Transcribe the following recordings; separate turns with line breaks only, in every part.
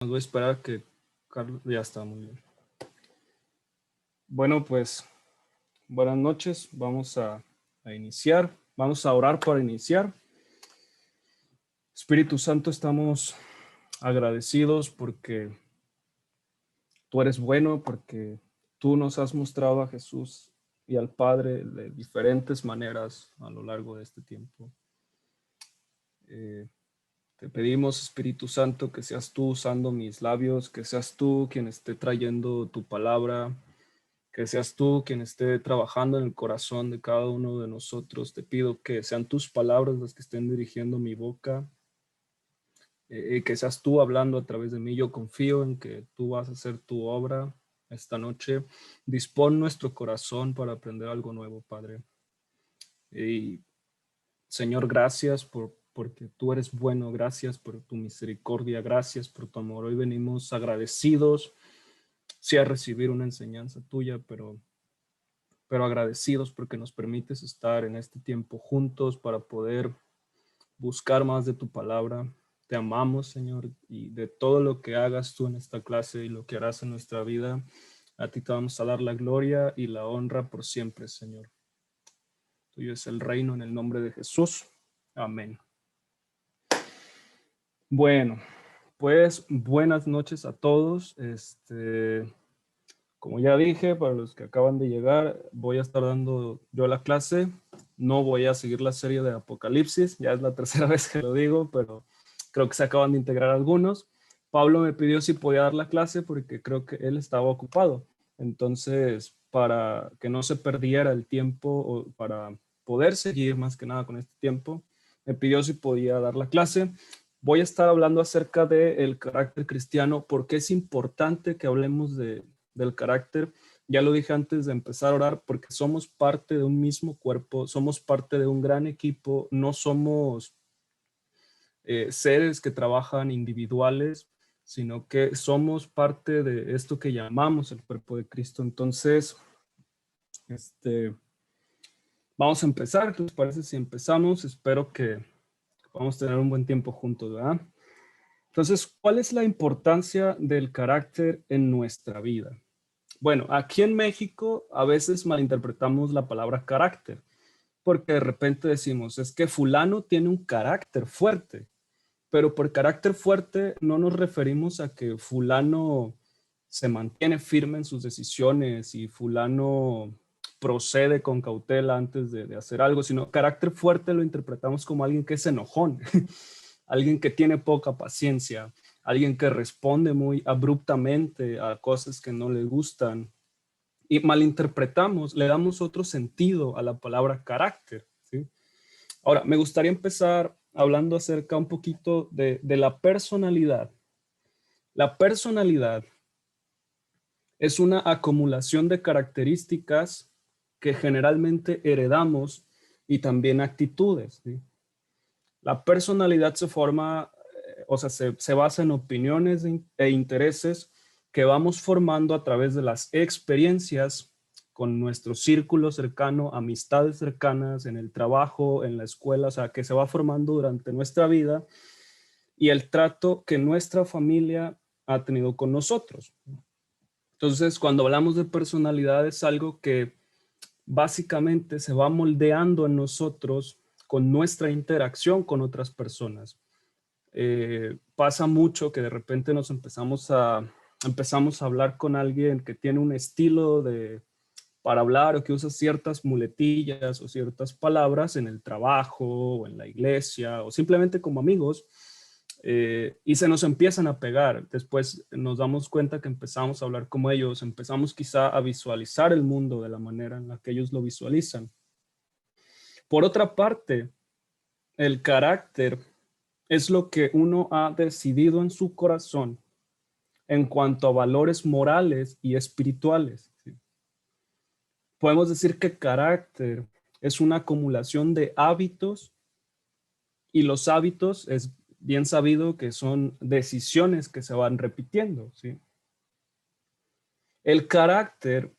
Voy a esperar que Carlos ya está muy bien. Bueno, pues buenas noches. Vamos a iniciar. Vamos a orar para iniciar. Espíritu Santo, estamos agradecidos porque tú eres bueno, porque tú nos has mostrado a Jesús y al Padre de diferentes maneras a lo largo de este tiempo. Te pedimos, Espíritu Santo, que seas tú usando mis labios, que seas tú quien esté trayendo tu palabra, que seas tú quien esté trabajando en el corazón de cada uno de nosotros. Te pido que sean tus palabras las que estén dirigiendo mi boca, que seas tú hablando a través de mí. Yo confío en que tú vas a hacer tu obra esta noche. Dispón nuestro corazón para aprender algo nuevo, Padre. Y Señor, gracias porque tú eres bueno, gracias por tu misericordia, gracias por tu amor. Hoy venimos agradecidos, sí, a recibir una enseñanza tuya, pero agradecidos porque nos permites estar en este tiempo juntos para poder buscar más de tu palabra. Te amamos, Señor, y de todo lo que hagas tú en esta clase y lo que harás en nuestra vida, a ti te vamos a dar la gloria y la honra por siempre, Señor. Tuyo es el reino en el nombre de Jesús. Amén. Bueno, pues buenas noches a todos. Como ya dije, para los que acaban de llegar, voy a estar dando yo la clase. No voy a seguir la serie de Apocalipsis, ya es la tercera vez que lo digo, pero creo que se acaban de integrar algunos. Pablo me pidió si podía dar la clase porque creo que él estaba ocupado. Entonces, para que no se perdiera el tiempo o para poder seguir más que nada con este tiempo, me pidió si podía dar la clase. Voy a estar hablando acerca del carácter cristiano, porque es importante que hablemos del carácter. Ya lo dije antes de empezar a orar, porque somos parte de un mismo cuerpo, somos parte de un gran equipo, no somos seres que trabajan individuales, sino que somos parte de esto que llamamos el cuerpo de Cristo. Entonces, vamos a empezar. ¿Qué les parece si empezamos? Espero que vamos a tener un buen tiempo juntos, ¿verdad? Entonces, ¿cuál es la importancia del carácter en nuestra vida? Bueno, aquí en México a veces malinterpretamos la palabra carácter, porque de repente decimos, es que fulano tiene un carácter fuerte, pero por carácter fuerte no nos referimos a que fulano se mantiene firme en sus decisiones y fulano procede con cautela antes de hacer algo, sino carácter fuerte lo interpretamos como alguien que es enojón, alguien que tiene poca paciencia, alguien que responde muy abruptamente a cosas que no le gustan, y malinterpretamos, le damos otro sentido a la palabra carácter, ¿sí? Ahora, me gustaría empezar hablando acerca un poquito de la personalidad. La personalidad es una acumulación de características que generalmente heredamos y también actitudes, ¿sí? La personalidad se forma, o sea, se basa en opiniones e intereses que vamos formando a través de las experiencias con nuestro círculo cercano, amistades cercanas, en el trabajo, en la escuela, o sea, que se va formando durante nuestra vida y el trato que nuestra familia ha tenido con nosotros. Entonces, cuando hablamos de personalidad es algo que básicamente se va moldeando en nosotros con nuestra interacción con otras personas. Pasa mucho que de repente nos empezamos a hablar con alguien que tiene un estilo para hablar o que usa ciertas muletillas o ciertas palabras en el trabajo o en la iglesia o simplemente como amigos, y se nos empiezan a pegar. Después nos damos cuenta que empezamos a hablar como ellos, empezamos quizá a visualizar el mundo de la manera en la que ellos lo visualizan. Por otra parte, el carácter es lo que uno ha decidido en su corazón en cuanto a valores morales y espirituales, ¿sí? Podemos decir que carácter es una acumulación de hábitos, y los hábitos es bien sabido que son decisiones que se van repitiendo, ¿sí? El carácter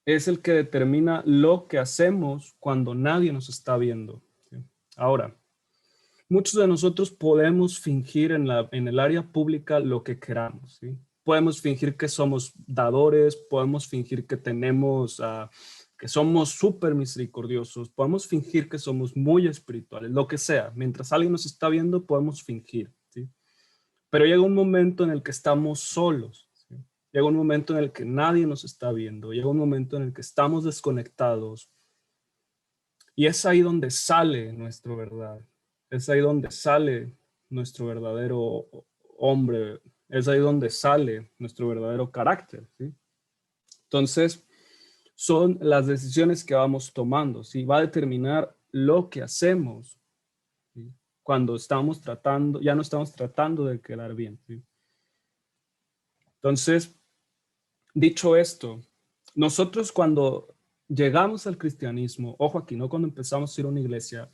es el que determina lo que hacemos cuando nadie nos está viendo, ¿sí? Ahora, Muchos de nosotros podemos fingir en el área pública lo que queramos, ¿sí? Podemos fingir que somos dadores, podemos fingir que tenemos, que somos súper misericordiosos, podemos fingir que somos muy espirituales, lo que sea. Mientras alguien nos está viendo, podemos fingir, ¿sí? Pero llega un momento en el que estamos solos, ¿sí? Llega un momento en el que nadie nos está viendo, llega un momento en el que estamos desconectados y es ahí donde sale nuestra verdad, es ahí donde sale nuestro verdadero hombre, es ahí donde sale nuestro verdadero carácter, ¿sí? Entonces, son las decisiones que vamos tomando, ¿sí? Va a determinar lo que hacemos, ¿sí? Cuando estamos tratando, ya no estamos tratando de quedar bien, ¿sí? Entonces, dicho esto, nosotros cuando llegamos al cristianismo, ojo aquí, no cuando empezamos a ir a una iglesia,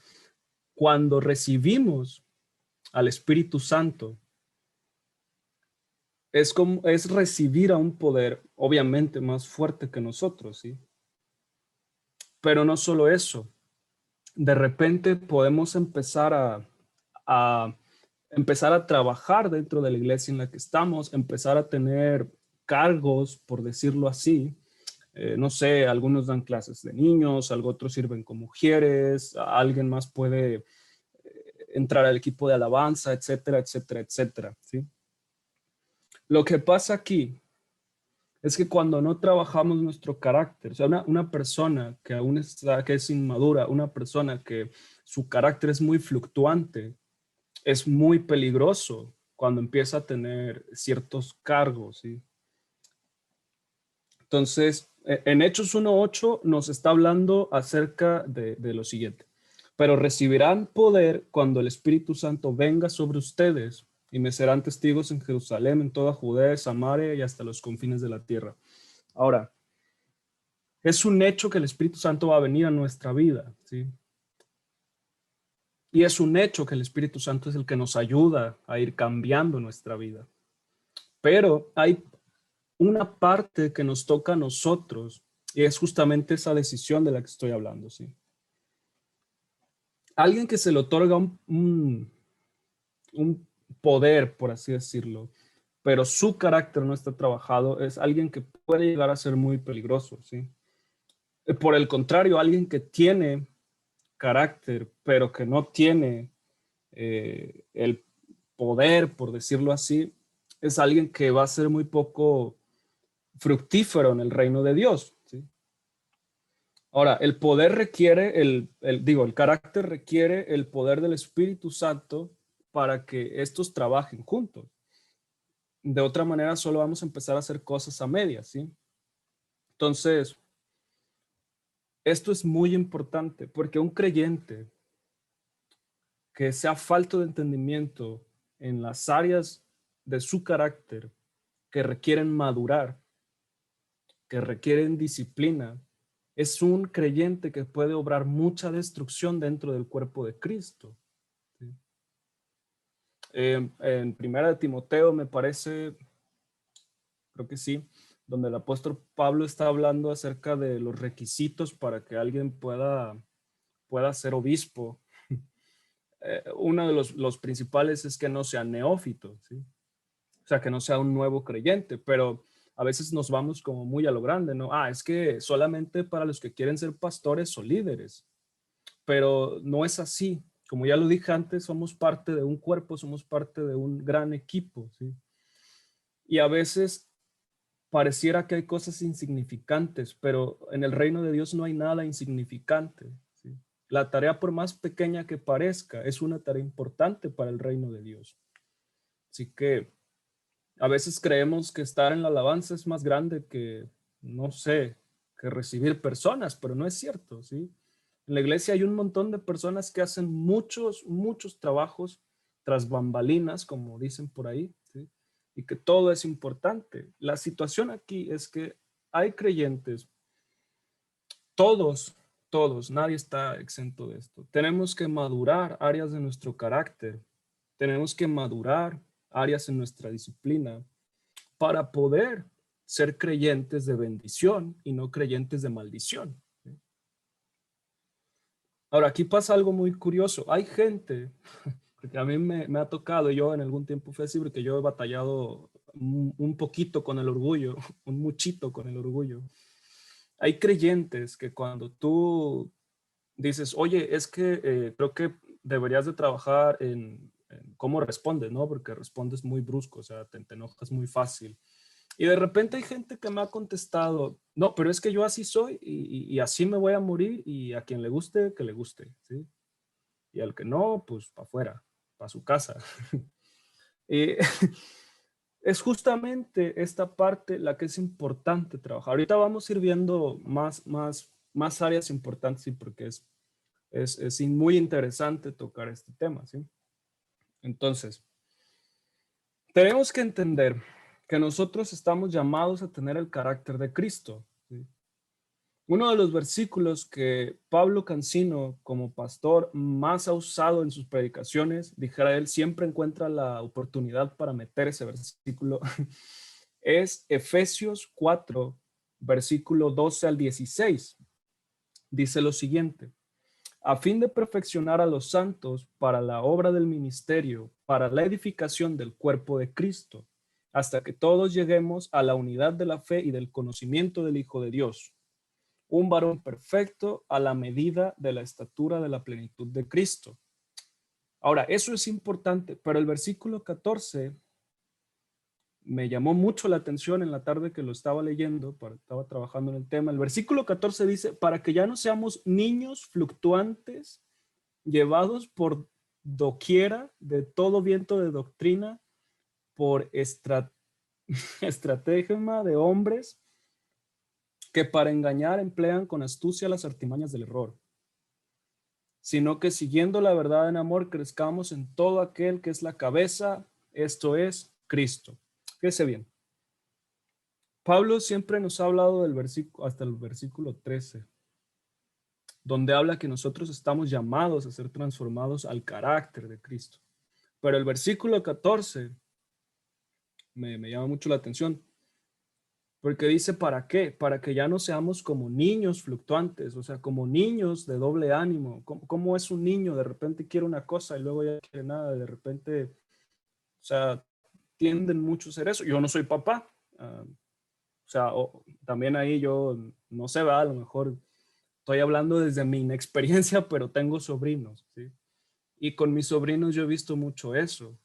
cuando recibimos al Espíritu Santo, es recibir a un poder obviamente más fuerte que nosotros, ¿sí? Pero no solo eso, de repente podemos a empezar a trabajar dentro de la iglesia en la que estamos, empezar a tener cargos, por decirlo así. No sé, algunos dan clases de niños, otros sirven con mujeres, alguien más puede entrar al equipo de alabanza, etcétera, etcétera, etcétera, ¿sí? Lo que pasa aquí es que cuando no trabajamos nuestro carácter, o sea, una persona que aún está, que es inmadura, una persona que su carácter es muy fluctuante, es muy peligroso cuando empieza a tener ciertos cargos, ¿sí? Entonces, en Hechos 1:8 nos está hablando acerca de lo siguiente. Pero recibirán poder cuando el Espíritu Santo venga sobre ustedes y me serán testigos en Jerusalén, en toda Judea, Samaria y hasta los confines de la tierra. Ahora, es un hecho que el Espíritu Santo va a venir a nuestra vida, ¿sí? Y es un hecho que el Espíritu Santo es el que nos ayuda a ir cambiando nuestra vida. Pero hay una parte que nos toca a nosotros y es justamente esa decisión de la que estoy hablando, ¿sí? Alguien que se le otorga un poder, por así decirlo, pero su carácter no está trabajado, es alguien que puede llegar a ser muy peligroso, ¿sí? Por el contrario, alguien que tiene carácter, pero que no tiene el poder, por decirlo así, es alguien que va a ser muy poco fructífero en el reino de Dios, ¿sí? Ahora, el poder requiere, el carácter requiere el poder del Espíritu Santo para que estos trabajen juntos. De otra manera, solo vamos a empezar a hacer cosas a medias, ¿sí? Entonces, esto es muy importante porque un creyente que sea falto de entendimiento en las áreas de su carácter que requieren madurar, que requieren disciplina, es un creyente que puede obrar mucha destrucción dentro del cuerpo de Cristo, ¿sí? En Primera de Timoteo me parece, creo que sí, donde el apóstol Pablo está hablando acerca de los requisitos para que alguien pueda ser obispo. Uno de los principales es que no sea neófito, ¿sí? O sea, que no sea un nuevo creyente, pero a veces nos vamos como muy a lo grande, ¿no? Es que solamente para los que quieren ser pastores o líderes, pero no es así. Como ya lo dije antes, somos parte de un cuerpo, somos parte de un gran equipo, ¿sí? Y a veces pareciera que hay cosas insignificantes, pero en el reino de Dios no hay nada insignificante, ¿sí? La tarea, por más pequeña que parezca, es una tarea importante para el reino de Dios. Así que a veces creemos que estar en la alabanza es más grande que, no sé, que recibir personas, pero no es cierto, ¿sí? En la iglesia hay un montón de personas que hacen muchos, muchos trabajos tras bambalinas, como dicen por ahí, ¿sí? Y que todo es importante. La situación aquí es que hay creyentes, todos, todos, nadie está exento de esto. Tenemos que madurar áreas de nuestro carácter, tenemos que madurar áreas en nuestra disciplina para poder ser creyentes de bendición y no creyentes de maldición, ¿sí? Ahora, aquí pasa algo muy curioso. Hay gente, porque a mí me ha tocado, yo en algún tiempo fue así, porque yo he batallado un poquito con el orgullo, un muchito con el orgullo. Hay creyentes que cuando tú dices, oye, es que creo que deberías de trabajar en cómo respondes, ¿no? Porque respondes muy brusco, o sea, te enojas muy fácil. Y de repente hay gente que me ha contestado, no, pero es que yo así soy y así me voy a morir y a quien le guste, que le guste, ¿sí? Y al que no, pues para afuera, para su casa. Y es justamente esta parte la que es importante trabajar. Ahorita vamos a ir viendo más áreas importantes, sí, porque es muy interesante tocar este tema, ¿sí? Entonces, tenemos que entender que nosotros estamos llamados a tener el carácter de Cristo, ¿sí? Uno de los versículos que Pablo Cancino, como pastor, más ha usado en sus predicaciones, dijera él, siempre encuentra la oportunidad para meter ese versículo, es Efesios 4, versículo 12 al 16. Dice lo siguiente: a fin de perfeccionar a los santos para la obra del ministerio, para la edificación del cuerpo de Cristo, hasta que todos lleguemos a la unidad de la fe y del conocimiento del Hijo de Dios, un varón perfecto a la medida de la estatura de la plenitud de Cristo. Ahora, eso es importante, pero el versículo 14 me llamó mucho la atención en la tarde que lo estaba leyendo, estaba trabajando en el tema. El versículo 14 dice, para que ya no seamos niños fluctuantes, llevados por doquiera de todo viento de doctrina, por estratagema de hombres que para engañar emplean con astucia las artimañas del error, sino que siguiendo la verdad en amor crezcamos en todo aquel que es la cabeza, esto es Cristo. Fíjese bien. Pablo siempre nos ha hablado del versículo, hasta el versículo 13, donde habla que nosotros estamos llamados a ser transformados al carácter de Cristo. Pero el versículo 14 me llama mucho la atención, porque dice, ¿para qué? Para que ya no seamos como niños fluctuantes, o sea, como niños de doble ánimo. ¿Cómo es un niño? De repente quiere una cosa y luego ya quiere nada, de repente, o sea, tienden mucho a ser eso. Yo no soy papá, o sea, también ahí yo, no sé, va, a lo mejor estoy hablando desde mi inexperiencia, pero tengo sobrinos, ¿sí? Y con mis sobrinos yo he visto mucho eso.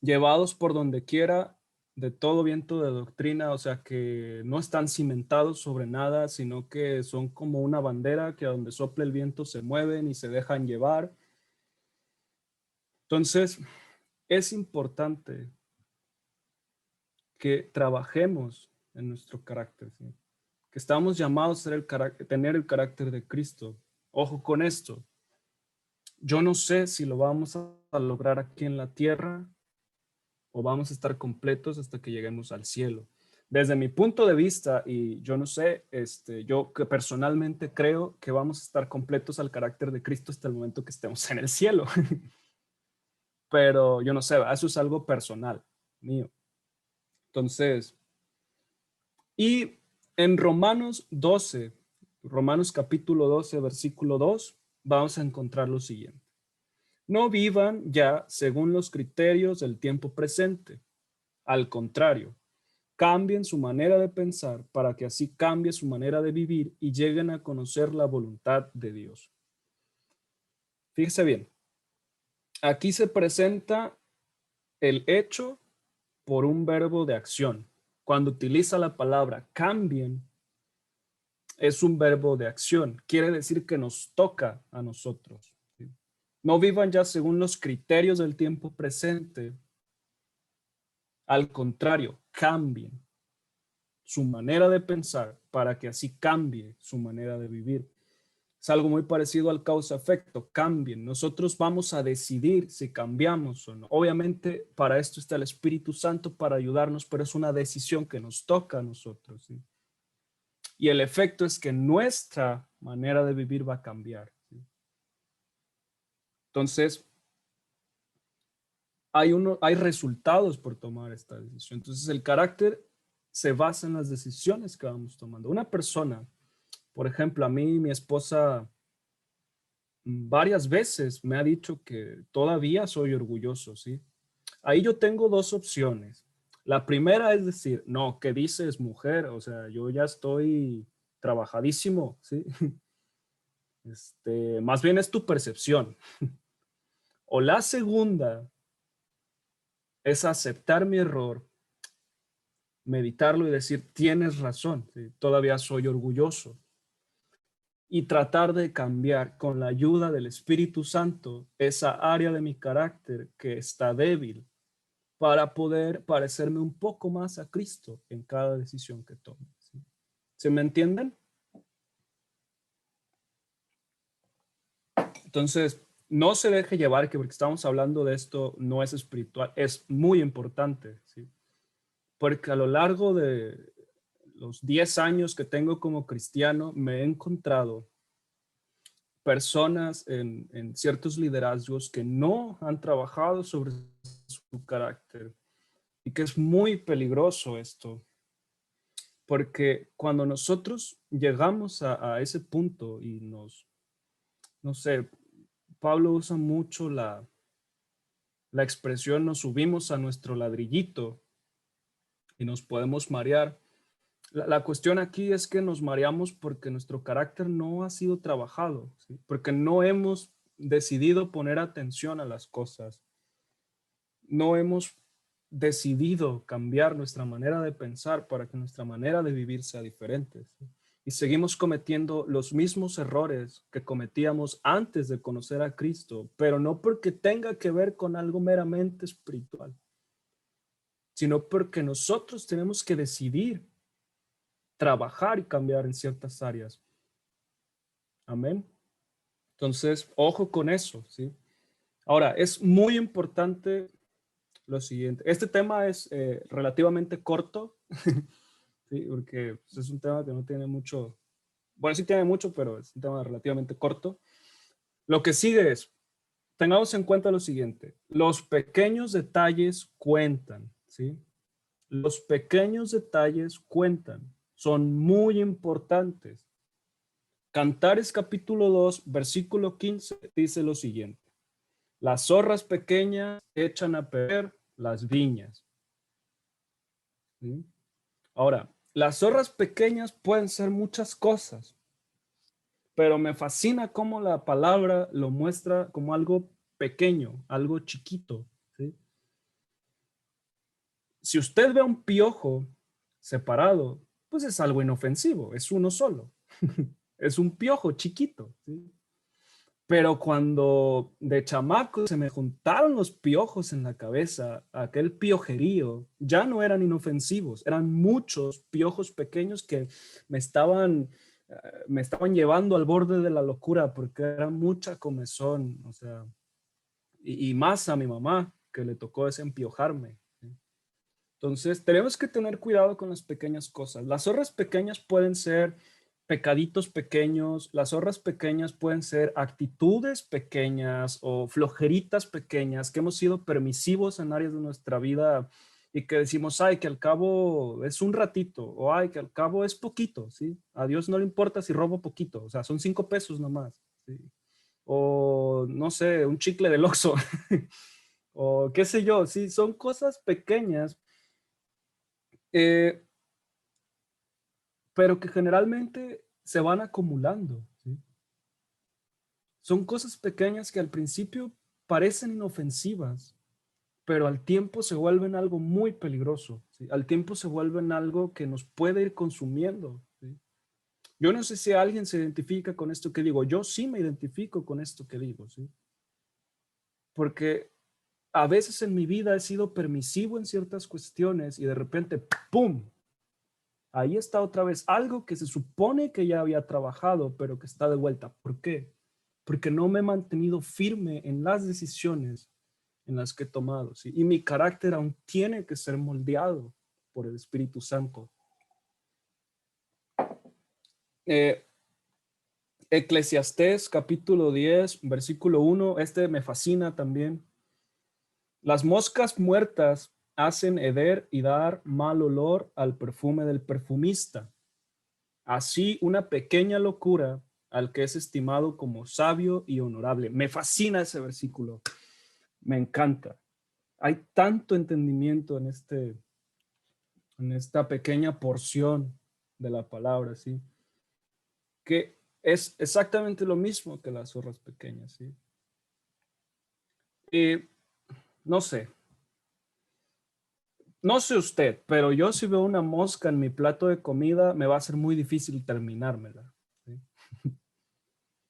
Llevados por donde quiera de todo viento de doctrina, o sea, que no están cimentados sobre nada, sino que son como una bandera que a donde sople el viento se mueven y se dejan llevar. Entonces, es importante que trabajemos en nuestro carácter, ¿sí? Que estamos llamados a tener el carácter de Cristo. Ojo con esto. Yo no sé si lo vamos a lograr aquí en la tierra o vamos a estar completos hasta que lleguemos al cielo. Desde mi punto de vista, y yo no sé, yo que personalmente creo que vamos a estar completos al carácter de Cristo hasta el momento que estemos en el cielo. Pero yo no sé, eso es algo personal mío. Entonces, y en Romanos capítulo 12, versículo 2, vamos a encontrar lo siguiente. No vivan ya según los criterios del tiempo presente. Al contrario, cambien su manera de pensar para que así cambie su manera de vivir y lleguen a conocer la voluntad de Dios. Fíjese bien, aquí se presenta el hecho por un verbo de acción. Cuando utiliza la palabra cambien, es un verbo de acción. Quiere decir que nos toca a nosotros. ¿Sí? No vivan ya según los criterios del tiempo presente. Al contrario, cambien su manera de pensar para que así cambie su manera de vivir. Es algo muy parecido al causa-efecto, cambien. Nosotros vamos a decidir si cambiamos o no. Obviamente para esto está el Espíritu Santo para ayudarnos, pero es una decisión que nos toca a nosotros, ¿sí? Y el efecto es que nuestra manera de vivir va a cambiar, ¿sí? Entonces, hay resultados por tomar esta decisión. Entonces, el carácter se basa en las decisiones que vamos tomando. Una persona, por ejemplo, a mí, mi esposa varias veces me ha dicho que todavía soy orgulloso, ¿sí? Ahí yo tengo dos opciones. La primera es decir, no, ¿qué dices, mujer? O sea, yo ya estoy trabajadísimo, ¿sí? Más bien es tu percepción. O la segunda es aceptar mi error, meditarlo y decir, tienes razón, ¿sí? Todavía soy orgulloso. Y tratar de cambiar con la ayuda del Espíritu Santo esa área de mi carácter que está débil para poder parecerme un poco más a Cristo en cada decisión que tome, ¿sí? ¿Se me entienden? Entonces, no se deje llevar que porque estamos hablando de esto no es espiritual, es muy importante, ¿sí? Porque a lo largo de los 10 años que tengo como cristiano, me he encontrado personas en ciertos liderazgos que no han trabajado sobre su carácter y que es muy peligroso esto, porque cuando nosotros llegamos a ese punto y no sé, Pablo usa mucho la expresión nos subimos a nuestro ladrillito y nos podemos marear. La cuestión aquí es que nos mareamos porque nuestro carácter no ha sido trabajado, ¿sí? Porque no hemos decidido poner atención a las cosas. No hemos decidido cambiar nuestra manera de pensar para que nuestra manera de vivir sea diferente, ¿sí? Y seguimos cometiendo los mismos errores que cometíamos antes de conocer a Cristo, pero no porque tenga que ver con algo meramente espiritual, sino porque nosotros tenemos que decidir trabajar y cambiar en ciertas áreas. Amén. Entonces, ojo con eso, ¿sí? Ahora, es muy importante lo siguiente. Este tema es relativamente corto, ¿sí? Porque pues, es un tema que no tiene mucho, bueno, sí tiene mucho, pero es un tema relativamente corto. Lo que sigue es, tengamos en cuenta lo siguiente, los pequeños detalles cuentan, ¿sí? Los pequeños detalles cuentan, son muy importantes. Cantares capítulo 2, versículo 15 dice lo siguiente. Las zorras pequeñas echan a perder las viñas. ¿Sí? Ahora, las zorras pequeñas pueden ser muchas cosas, pero me fascina cómo la palabra lo muestra como algo pequeño, algo chiquito, ¿sí? Si usted ve un piojo separado, pues es algo inofensivo, es uno solo. Es un piojo chiquito, ¿sí? Pero cuando de chamaco se me juntaron los piojos en la cabeza, aquel piojerío, ya no eran inofensivos, eran muchos piojos pequeños que me estaban, me estaban llevando al borde de la locura porque era mucha comezón, o sea, y más a mi mamá que le tocó desempiojarme, ¿sí? Entonces, tenemos que tener cuidado con las pequeñas cosas. Las zorras pequeñas pueden ser pecaditos pequeños, las zorras pequeñas pueden ser actitudes pequeñas o flojeritas pequeñas que hemos sido permisivos en áreas de nuestra vida y que decimos, ay, que al cabo es un ratito o ay, que al cabo es poquito, ¿sí? A Dios no le importa si robo poquito, o sea, son 5 pesos nomás, ¿sí? O no sé, un chicle del Oxxo o qué sé yo, sí, son cosas pequeñas eh, pero que generalmente se van acumulando, ¿sí? Son cosas pequeñas que al principio parecen inofensivas, pero al tiempo se vuelven algo muy peligroso, ¿sí? Al tiempo se vuelven algo que nos puede ir consumiendo, ¿sí? Yo no sé si alguien se identifica con esto que digo, yo sí me identifico con esto que digo, ¿sí? Porque a veces en mi vida he sido permisivo en ciertas cuestiones y de repente, ¡pum! Ahí está otra vez algo que se supone que ya había trabajado, pero que está de vuelta. ¿Por qué? Porque no me he mantenido firme en las decisiones en las que he tomado, ¿sí? Y mi carácter aún tiene que ser moldeado por el Espíritu Santo. Eh, Eclesiastés capítulo 10, versículo 1, este me fascina también. Las moscas muertas hacen heder y dar mal olor al perfume del perfumista. Así una pequeña locura al que es estimado como sabio y honorable. Me fascina ese versículo. Me encanta. Hay tanto entendimiento en esta pequeña porción de la palabra, ¿sí? Que es exactamente lo mismo que las zorras pequeñas, ¿sí? Y no sé, no sé usted, pero yo si veo una mosca en mi plato de comida, me va a ser muy difícil terminármela, ¿sí?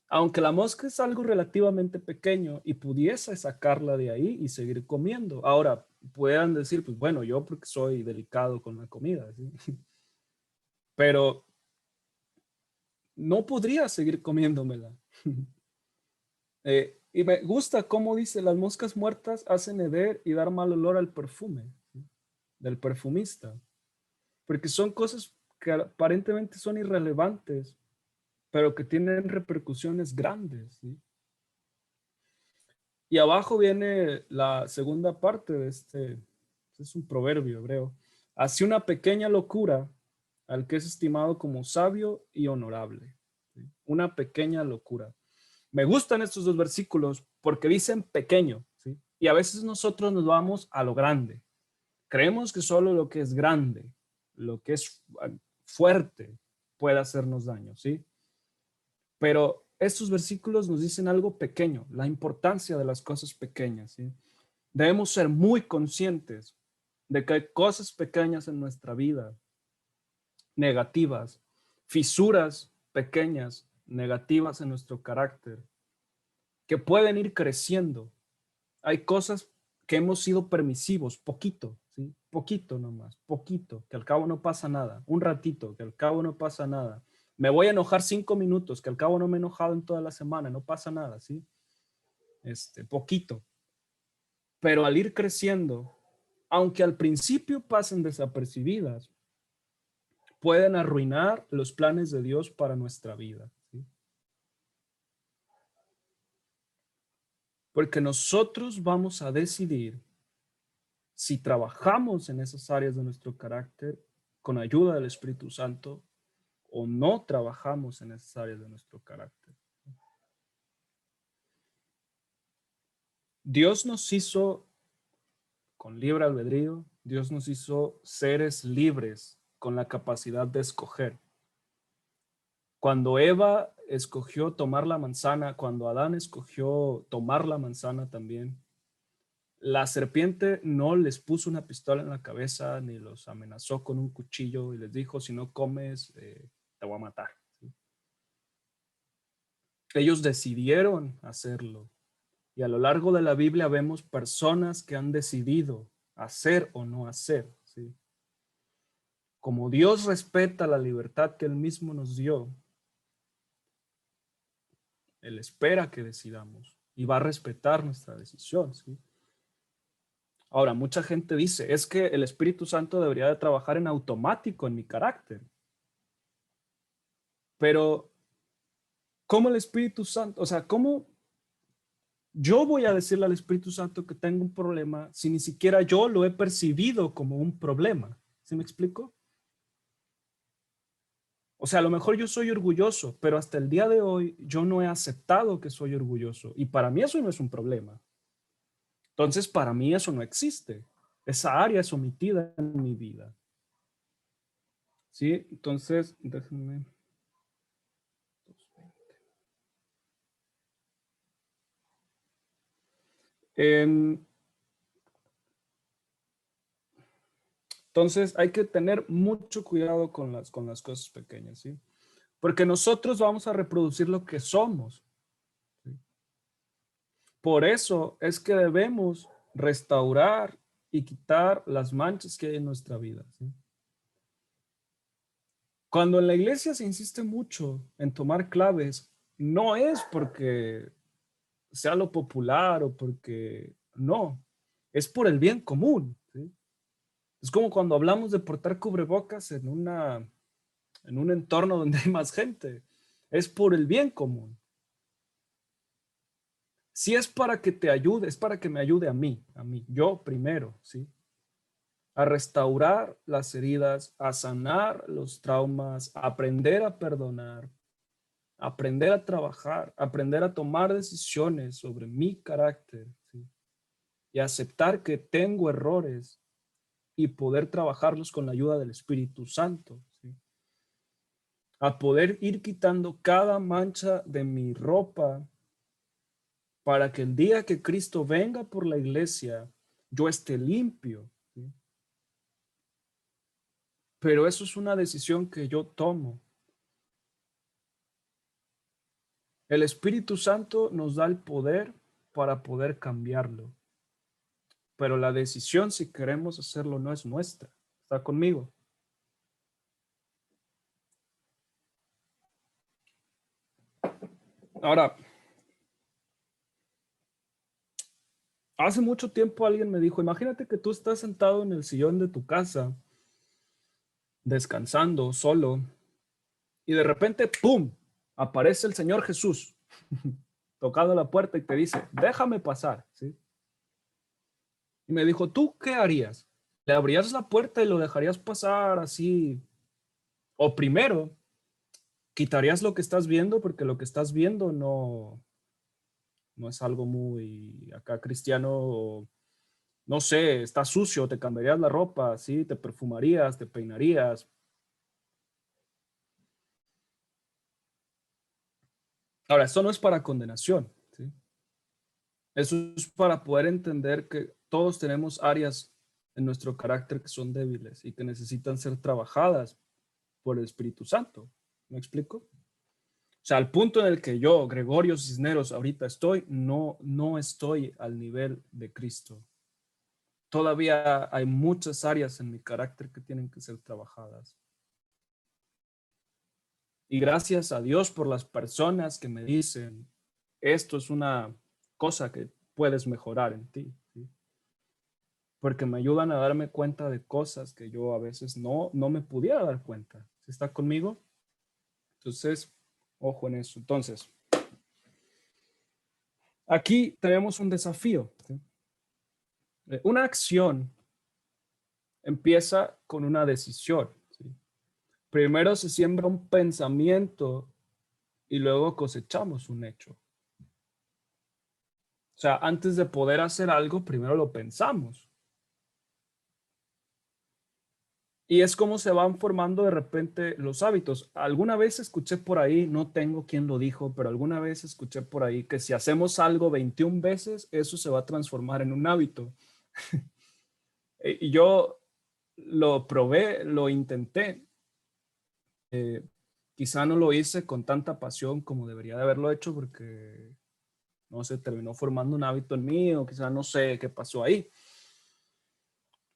Aunque la mosca es algo relativamente pequeño y pudiese sacarla de ahí y seguir comiendo. Ahora, puedan decir, pues bueno, yo porque soy delicado con la comida, ¿sí? Pero no podría seguir comiéndomela. Y me gusta cómo dice, las moscas muertas hacen heder y dar mal olor al perfume, ¿sí? Del perfumista, porque son cosas que aparentemente son irrelevantes, pero que tienen repercusiones grandes, ¿sí? Y abajo viene la segunda parte de este es un proverbio hebreo. Hace una pequeña locura al que es estimado como sabio y honorable, ¿sí? Una pequeña locura. Me gustan estos dos versículos porque dicen pequeño, ¿sí? Y a veces nosotros nos vamos a lo grande. Creemos que solo lo que es grande, lo que es fuerte, puede hacernos daño, ¿sí? Pero estos versículos nos dicen algo pequeño, la importancia de las cosas pequeñas, ¿sí? Debemos ser muy conscientes de que hay cosas pequeñas en nuestra vida, negativas, fisuras pequeñas, negativas en nuestro carácter, que pueden ir creciendo. Hay cosas que hemos sido permisivos, poquito, ¿sí? Poquito nomás, poquito, que al cabo no pasa nada. Un ratito, que al cabo no pasa nada. Me voy a enojar 5 minutos, que al cabo no me he enojado en toda la semana, no pasa nada, ¿sí? Poquito. Pero al ir creciendo, aunque al principio pasen desapercibidas, pueden arruinar los planes de Dios para nuestra vida, ¿sí? Porque nosotros vamos a decidir si trabajamos en esas áreas de nuestro carácter con ayuda del Espíritu Santo o no trabajamos en esas áreas de nuestro carácter. Dios nos hizo con libre albedrío, Dios nos hizo seres libres con la capacidad de escoger. Cuando Eva escogió tomar la manzana, cuando Adán escogió tomar la manzana también, la serpiente no les puso una pistola en la cabeza ni los amenazó con un cuchillo y les dijo, si no comes, te voy a matar, ¿sí? Ellos decidieron hacerlo. Y a lo largo de la Biblia vemos personas que han decidido hacer o no hacer, ¿sí? Como Dios respeta la libertad que Él mismo nos dio, Él espera que decidamos y va a respetar nuestra decisión, ¿sí? Ahora, mucha gente dice, es que el Espíritu Santo debería de trabajar en automático en mi carácter. Pero, ¿cómo el Espíritu Santo, o sea, cómo yo voy a decirle al Espíritu Santo que tengo un problema si ni siquiera yo lo he percibido como un problema? ¿Sí me explico? O sea, a lo mejor yo soy orgulloso, pero hasta el día de hoy yo no he aceptado que soy orgulloso. Y para mí eso no es un problema. Entonces, para mí eso no existe. Esa área es omitida en mi vida. ¿Sí? Entonces, déjenme. En- entonces, hay que tener mucho cuidado con las cosas pequeñas, ¿sí? Porque nosotros vamos a reproducir lo que somos, ¿sí? Por eso es que debemos restaurar y quitar las manchas que hay en nuestra vida, ¿sí? Cuando en la iglesia se insiste mucho en tomar claves, no es porque sea lo popular o porque no, es por el bien común, ¿sí? Es como cuando hablamos de portar cubrebocas en un entorno donde hay más gente, es por el bien común. Si es para que te ayude, es para que me ayude a mí, yo primero, ¿sí? A restaurar las heridas, a sanar los traumas, a aprender a perdonar, aprender a trabajar, aprender a tomar decisiones sobre mi carácter, ¿sí? Y aceptar que tengo errores y poder trabajarlos con la ayuda del Espíritu Santo, ¿sí? A poder ir quitando cada mancha de mi ropa para que el día que Cristo venga por la iglesia, yo esté limpio, ¿sí? Pero eso es una decisión que yo tomo. El Espíritu Santo nos da el poder para poder cambiarlo, pero la decisión si queremos hacerlo no es nuestra. ¿Está conmigo? Ahora, hace mucho tiempo alguien me dijo, imagínate que tú estás sentado en el sillón de tu casa, descansando, solo, y de repente, ¡pum!, aparece el Señor Jesús, tocando la puerta y te dice, déjame pasar, ¿sí? Y me dijo, ¿tú qué harías? ¿Le abrías la puerta y lo dejarías pasar así? O primero, quitarías lo que estás viendo porque lo que estás viendo no es algo muy acá cristiano, no sé, está sucio, te cambiarías la ropa, ¿sí? Te perfumarías, te peinarías. Ahora, esto no es para condenación, ¿sí? Eso es para poder entender que todos tenemos áreas en nuestro carácter que son débiles y que necesitan ser trabajadas por el Espíritu Santo. ¿Me explico? O sea, al punto en el que yo, Gregorio Cisneros, ahorita estoy, no estoy al nivel de Cristo. Todavía hay muchas áreas en mi carácter que tienen que ser trabajadas. Y gracias a Dios por las personas que me dicen, esto es una cosa que puedes mejorar en ti, ¿sí? Porque me ayudan a darme cuenta de cosas que yo a veces no me pudiera dar cuenta. ¿Sí está conmigo? Entonces, ojo en eso. Entonces, aquí tenemos un desafío, ¿sí? Una acción empieza con una decisión, ¿sí? Primero se siembra un pensamiento y luego cosechamos un hecho. O sea, antes de poder hacer algo, primero lo pensamos. Y es como se van formando de repente los hábitos. Alguna vez escuché por ahí, no tengo quien lo dijo, pero alguna vez escuché por ahí que si hacemos algo 21 veces, eso se va a transformar en un hábito. Y yo lo probé, lo intenté. Eh, Quizá no lo hice con tanta pasión como debería de haberlo hecho porque no se terminó formando un hábito en mí o quizá no sé qué pasó ahí.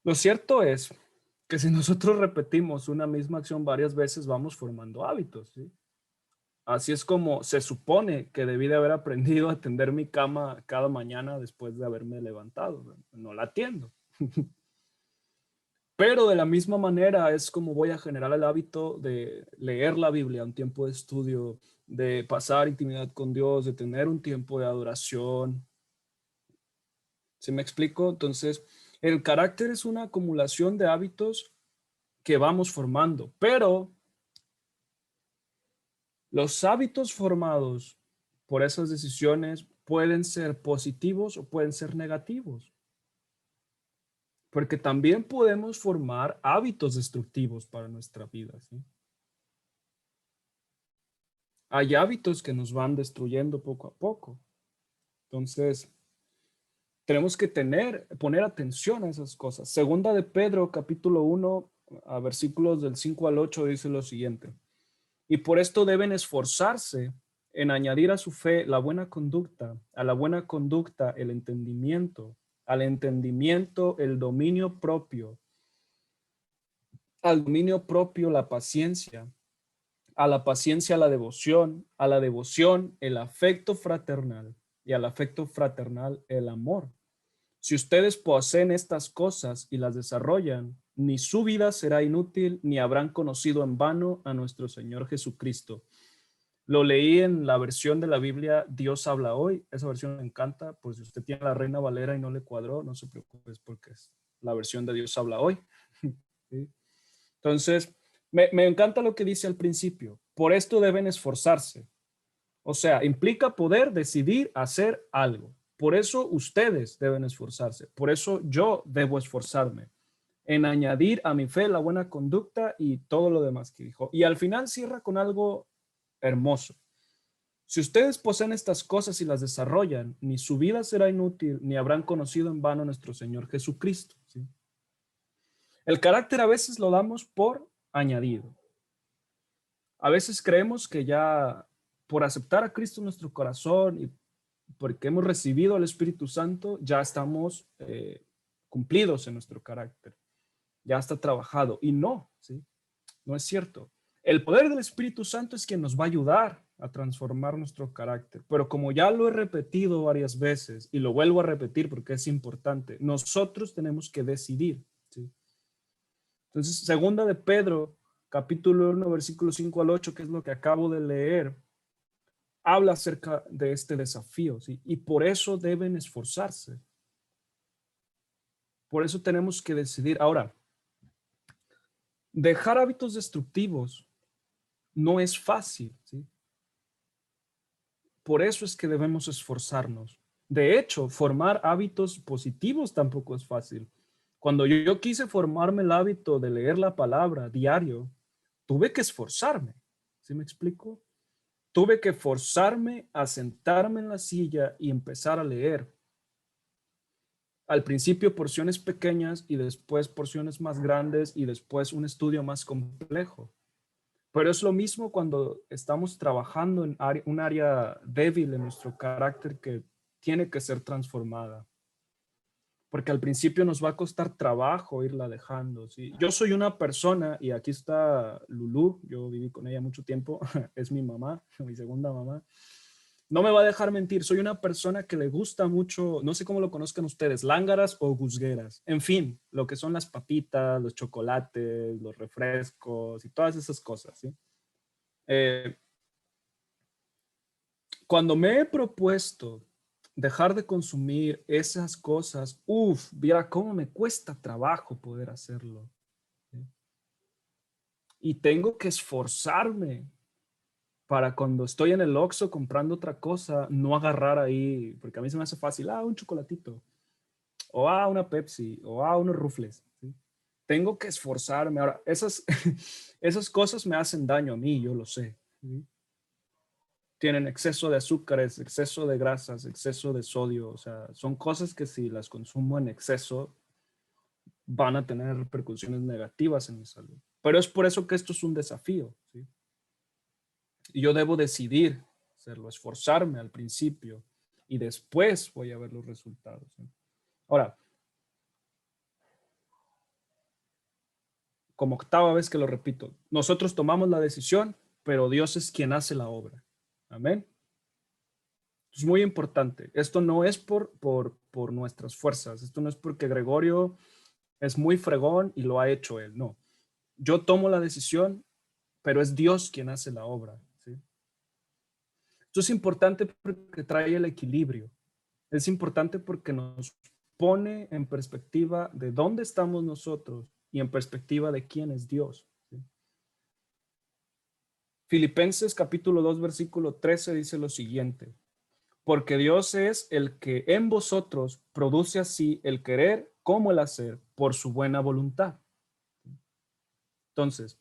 Lo cierto es que si nosotros repetimos una misma acción varias veces, vamos formando hábitos, ¿sí? Así es como se supone que debí de haber aprendido a tender mi cama cada mañana después de haberme levantado. No la atiendo. Pero de la misma manera es como voy a generar el hábito de leer la Biblia, un tiempo de estudio, de pasar intimidad con Dios, de tener un tiempo de adoración. ¿Sí me explico? Entonces, el carácter es una acumulación de hábitos que vamos formando, pero los hábitos formados por esas decisiones pueden ser positivos o pueden ser negativos, porque también podemos formar hábitos destructivos para nuestra vida, ¿sí? Hay hábitos que nos van destruyendo poco a poco. Entonces, tenemos que poner atención a esas cosas. Segunda de Pedro, capítulo 1, a versículos del 5 al 8, dice lo siguiente. Y por esto deben esforzarse en añadir a su fe la buena conducta, a la buena conducta el entendimiento, al entendimiento el dominio propio, al dominio propio la paciencia, a la paciencia la devoción, a la devoción el afecto fraternal y al afecto fraternal el amor. Si ustedes poseen estas cosas y las desarrollan, ni su vida será inútil, ni habrán conocido en vano a nuestro Señor Jesucristo. Lo leí en la versión de la Biblia Dios habla hoy. Esa versión me encanta. Por si usted tiene la Reina Valera y no le cuadró, no se preocupe, porque es la versión de Dios habla hoy. ¿Sí? Entonces, me encanta lo que dice al principio. Por esto deben esforzarse. O sea, implica poder decidir hacer algo. Por eso ustedes deben esforzarse. Por eso yo debo esforzarme en añadir a mi fe la buena conducta y todo lo demás que dijo. Y al final cierra con algo hermoso. Si ustedes poseen estas cosas y las desarrollan, ni su vida será inútil, ni habrán conocido en vano a nuestro Señor Jesucristo. ¿Sí? El carácter a veces lo damos por añadido. A veces creemos que ya por aceptar a Cristo en nuestro corazón y porque hemos recibido al Espíritu Santo, ya estamos cumplidos en nuestro carácter. Ya está trabajado. Y no, ¿sí? No es cierto. El poder del Espíritu Santo es quien nos va a ayudar a transformar nuestro carácter. Pero como ya lo he repetido varias veces y lo vuelvo a repetir porque es importante, nosotros tenemos que decidir. ¿Sí? Entonces, segunda de Pedro, capítulo 1, versículo 5 al 8, que es lo que acabo de leer, habla acerca de este desafío, ¿sí? Y por eso deben esforzarse. Por eso tenemos que decidir. Ahora, dejar hábitos destructivos no es fácil, ¿sí? Por eso es que debemos esforzarnos. De hecho, formar hábitos positivos tampoco es fácil. Cuando yo quise formarme el hábito de leer la palabra diario, tuve que esforzarme. ¿Sí me explico? Tuve que forzarme a sentarme en la silla y empezar a leer. Al principio porciones pequeñas y después porciones más grandes y después un estudio más complejo. Pero es lo mismo cuando estamos trabajando en un área débil en nuestro carácter que tiene que ser transformada. Porque al principio nos va a costar trabajo irla dejando. ¿Sí? Yo soy una persona, y aquí está Lulú, yo viví con ella mucho tiempo, es mi mamá, mi segunda mamá. No me va a dejar mentir, soy una persona que le gusta mucho, no sé cómo lo conozcan ustedes, lángaras o guzgueras. En fin, lo que son las papitas, los chocolates, los refrescos y todas esas cosas. ¿Sí? Eh, Cuando me he propuesto dejar de consumir esas cosas, viera cómo me cuesta trabajo poder hacerlo. ¿Sí? Y tengo que esforzarme para cuando estoy en el Oxxo comprando otra cosa, no agarrar ahí, porque a mí se me hace fácil, un chocolatito, o una Pepsi, o unos rufles. ¿Sí? Tengo que esforzarme. Ahora, esas cosas me hacen daño a mí, yo lo sé. ¿Sí? Tienen exceso de azúcares, exceso de grasas, exceso de sodio. O sea, son cosas que si las consumo en exceso van a tener repercusiones negativas en mi salud. Pero es por eso que esto es un desafío. ¿Sí? Y yo debo decidir hacerlo, esforzarme al principio y después voy a ver los resultados. ¿Sí? Ahora, como octava vez que lo repito, nosotros tomamos la decisión, pero Dios es quien hace la obra. Amén. Es muy importante. Esto no es por nuestras fuerzas. Esto no es porque Gregorio es muy fregón y lo ha hecho él. No. Yo tomo la decisión, pero es Dios quien hace la obra. ¿Sí? Esto es importante porque trae el equilibrio. Es importante porque nos pone en perspectiva de dónde estamos nosotros y en perspectiva de quién es Dios. ¿Sí? Filipenses capítulo 2 versículo 13 dice lo siguiente. Porque Dios es el que en vosotros produce así el querer como el hacer por su buena voluntad. Entonces,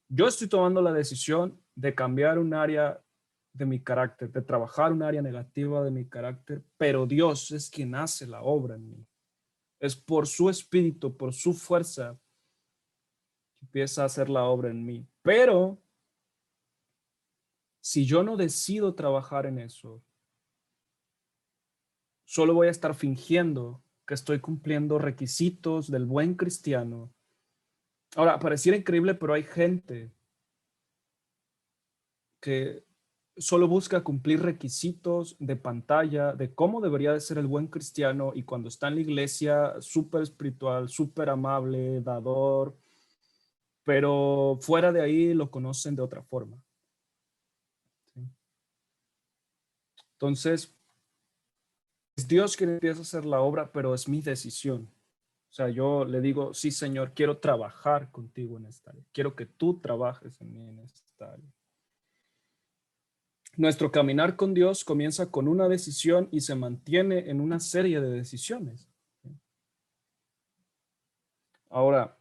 yo estoy tomando la decisión de cambiar un área de mi carácter, de trabajar un área negativa de mi carácter, pero Dios es quien hace la obra en mí. Es por su espíritu, por su fuerza, que empieza a hacer la obra en mí. Pero si yo no decido trabajar en eso, solo voy a estar fingiendo que estoy cumpliendo requisitos del buen cristiano. Ahora, pareciera increíble, pero hay gente que solo busca cumplir requisitos de pantalla de cómo debería de ser el buen cristiano y cuando está en la iglesia, súper espiritual, súper amable, dador, pero fuera de ahí lo conocen de otra forma. ¿Sí? Entonces, es Dios quien empieza a hacer la obra, pero es mi decisión. O sea, yo le digo, sí, Señor, quiero trabajar contigo en esta área. Quiero que tú trabajes en mí en esta área. Nuestro caminar con Dios comienza con una decisión y se mantiene en una serie de decisiones. Ahora,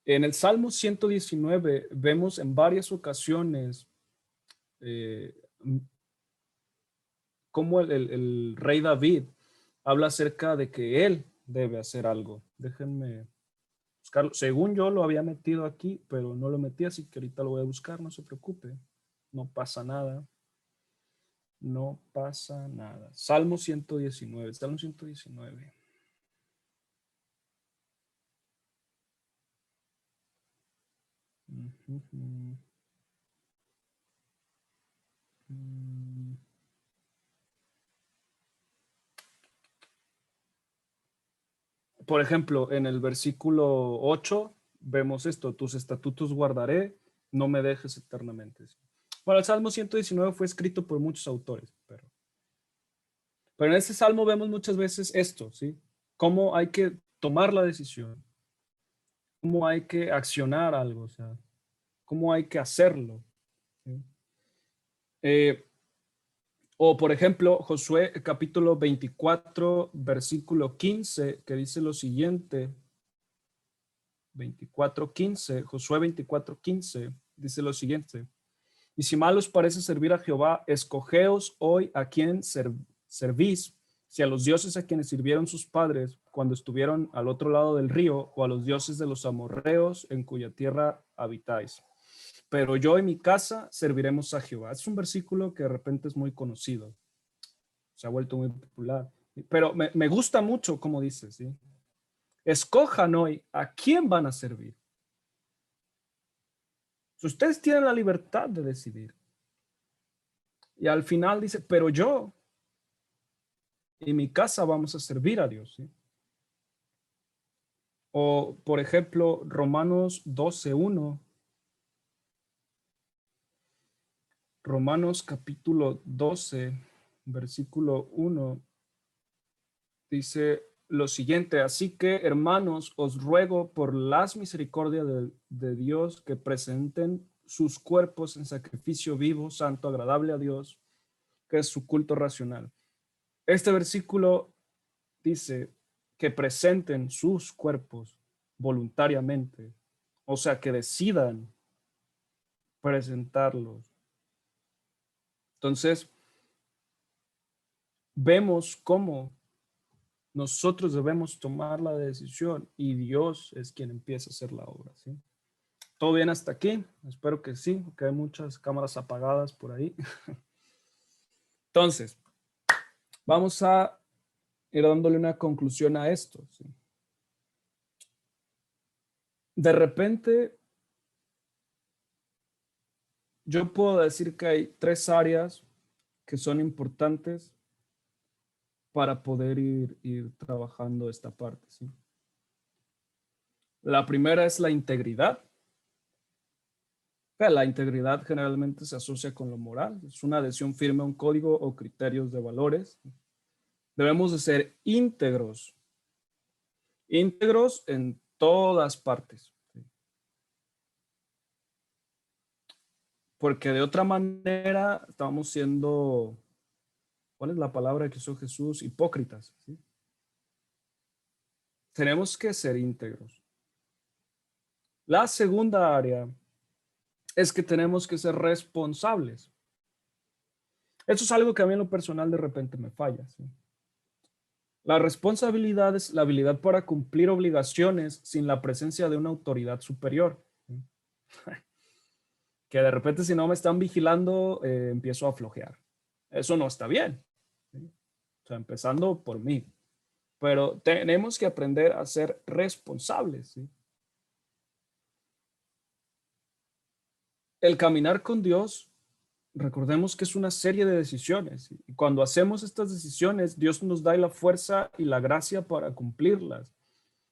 en el Salmo 119 vemos en varias ocasiones eh, cómo el rey David habla acerca de que él debe hacer algo. Déjenme buscarlo. Según yo lo había metido aquí, pero no lo metí, así que ahorita lo voy a buscar, no se preocupe. No pasa nada. No pasa nada. Salmo 119, Salmo 119. Ujú. Mm. Por ejemplo, en el versículo 8 vemos esto: tus estatutos guardaré, no me dejes eternamente. Bueno, el Salmo 119 fue escrito por muchos autores, pero en este Salmo vemos muchas veces esto, ¿sí? Cómo hay que tomar la decisión, cómo hay que accionar algo, o sea, cómo hay que hacerlo, ¿sí? Eh, o por ejemplo, Josué capítulo 24, versículo 15, que dice lo siguiente: 24:15, Josué 24:15, dice lo siguiente: y si mal os parece servir a Jehová, escogeos hoy a quién servís, si a los dioses a quienes sirvieron sus padres cuando estuvieron al otro lado del río, o a los dioses de los amorreos en cuya tierra habitáis. Pero yo y mi casa serviremos a Jehová. Es un versículo que de repente es muy conocido, se ha vuelto muy popular, pero me gusta mucho como dice, ¿sí? Escojan hoy a quién van a servir. Ustedes tienen la libertad de decidir. Y al final dice, pero yo y mi casa vamos a servir a Dios, ¿sí? O, por ejemplo, Romanos 12:1. Romanos capítulo 12, versículo 1, dice lo siguiente: así que, hermanos, os ruego por las misericordias de Dios que presenten sus cuerpos en sacrificio vivo, santo, agradable a Dios, que es su culto racional. Este versículo dice que presenten sus cuerpos voluntariamente, o sea, que decidan presentarlos. Entonces, vemos cómo nosotros debemos tomar la decisión y Dios es quien empieza a hacer la obra, ¿sí? ¿Todo bien hasta aquí? Espero que sí, porque hay muchas cámaras apagadas por ahí. Entonces, vamos a ir dándole una conclusión a esto, ¿sí? De repente, yo puedo decir que hay tres áreas que son importantes para poder ir trabajando esta parte, ¿sí? La primera es la integridad. La integridad generalmente se asocia con lo moral, es una adhesión firme a un código o criterios de valores. Debemos de ser íntegros, íntegros en todas partes, ¿sí? Porque de otra manera estamos siendo, ¿cuál es la palabra que usó Jesús? Hipócritas, ¿sí? Tenemos que ser íntegros. La segunda área es que tenemos que ser responsables. Eso es algo que a mí en lo personal de repente me falla, ¿sí? La responsabilidad es la habilidad para cumplir obligaciones sin la presencia de una autoridad superior, ¿sí? Que de repente si no me están vigilando, empiezo a flojear. Eso no está bien, ¿sí? O sea, empezando por mí. Pero tenemos que aprender a ser responsables, ¿sí? El caminar con Dios, recordemos que es una serie de decisiones. Y cuando hacemos estas decisiones, Dios nos da la fuerza y la gracia para cumplirlas.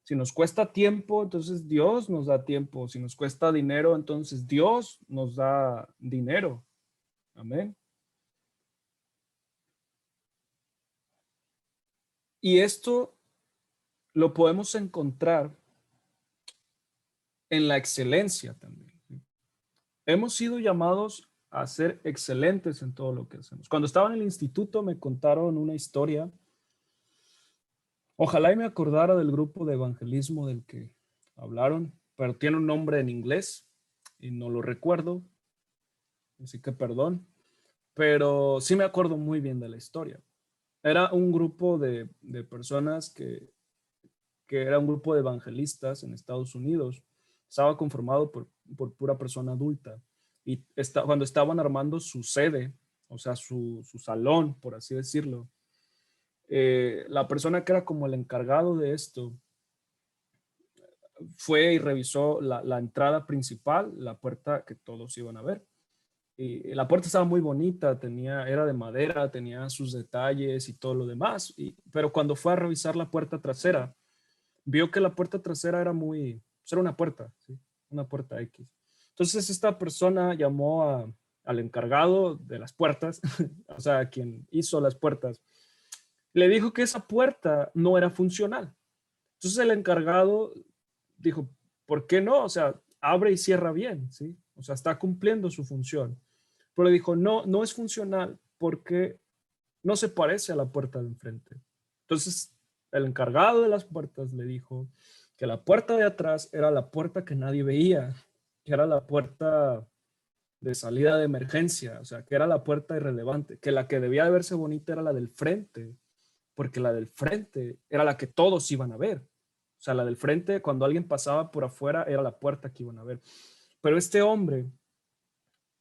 Si nos cuesta tiempo, entonces Dios nos da tiempo. Si nos cuesta dinero, entonces Dios nos da dinero. Amén. Y esto lo podemos encontrar en la excelencia también, ¿sí? hemos sido llamados a ser excelentes en todo lo que hacemos. Cuando estaba en el instituto me contaron una historia. Ojalá y me acordara del grupo de evangelismo del que hablaron, pero tiene un nombre en inglés y no lo recuerdo, así que perdón, pero sí me acuerdo muy bien de la historia. Era un grupo de personas que era un grupo de evangelistas en Estados Unidos. Estaba conformado por pura persona adulta. Y cuando estaban armando su sede, o sea, su salón, por así decirlo, la persona que era como el encargado de esto fue y revisó la entrada principal, la puerta que todos iban a ver. Y la puerta estaba muy bonita, era de madera, tenía sus detalles y todo lo demás. Pero cuando fue a revisar la puerta trasera, vio que la puerta trasera pues era una puerta, ¿sí? Una puerta X. Entonces esta persona llamó al encargado de las puertas, o sea, quien hizo las puertas, le dijo que esa puerta no era funcional. Entonces el encargado dijo, ¿por qué no? O sea, abre y cierra bien, ¿sí? O sea, está cumpliendo su función. Pero le dijo, no, no es funcional porque no se parece a la puerta de enfrente. Entonces, el encargado de las puertas le dijo que la puerta de atrás era la puerta que nadie veía, que era la puerta de salida de emergencia, o sea, que era la puerta irrelevante, que la que debía de verse bonita era la del frente, porque la del frente era la que todos iban a ver. O sea, la del frente, cuando alguien pasaba por afuera, era la puerta que iban a ver. Pero este hombre,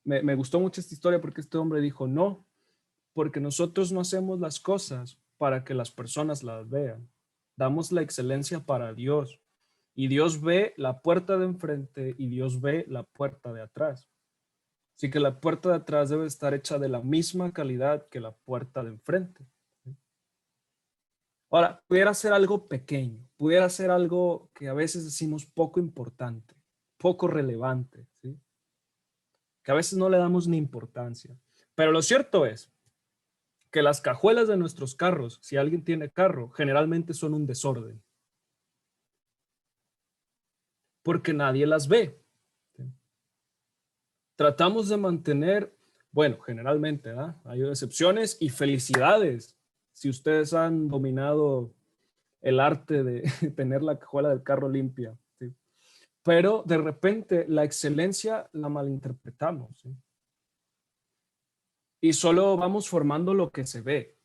me gustó mucho esta historia porque este hombre dijo, no, porque nosotros no hacemos las cosas para que las personas las vean. Damos la excelencia para Dios. Y Dios ve la puerta de enfrente y Dios ve la puerta de atrás. Así que la puerta de atrás debe estar hecha de la misma calidad que la puerta de enfrente. Ahora, pudiera ser algo pequeño, pudiera ser algo que a veces decimos poco importante, poco relevante, ¿sí? Que a veces no le damos ni importancia. Pero lo cierto es que las cajuelas de nuestros carros, si alguien tiene carro, generalmente son un desorden, porque nadie las ve. Tratamos de mantener, bueno, generalmente, ¿eh? Hay excepciones y felicidades si ustedes han dominado el arte de tener la cajuela del carro limpia, ¿sí? Pero de repente la excelencia la malinterpretamos, ¿sí? Y solo vamos formando lo que se ve.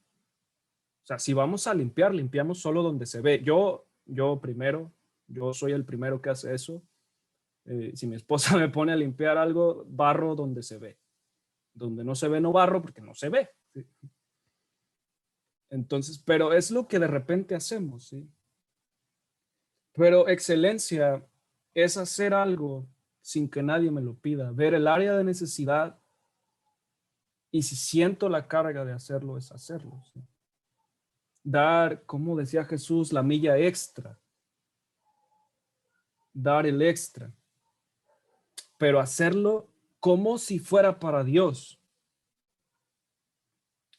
O sea, si vamos a limpiar, limpiamos solo donde se ve. Yo primero, yo soy el primero que hace eso. Si mi esposa me pone a limpiar algo, barro donde se ve. Donde no se ve, no barro porque no se ve, ¿sí? Entonces, pero es lo que de repente hacemos, ¿sí? Pero excelencia es hacer algo sin que nadie me lo pida, ver el área de necesidad y si siento la carga de hacerlo, es hacerlo, ¿sí? Dar, como decía Jesús, la milla extra, dar el extra, pero hacerlo como si fuera para Dios.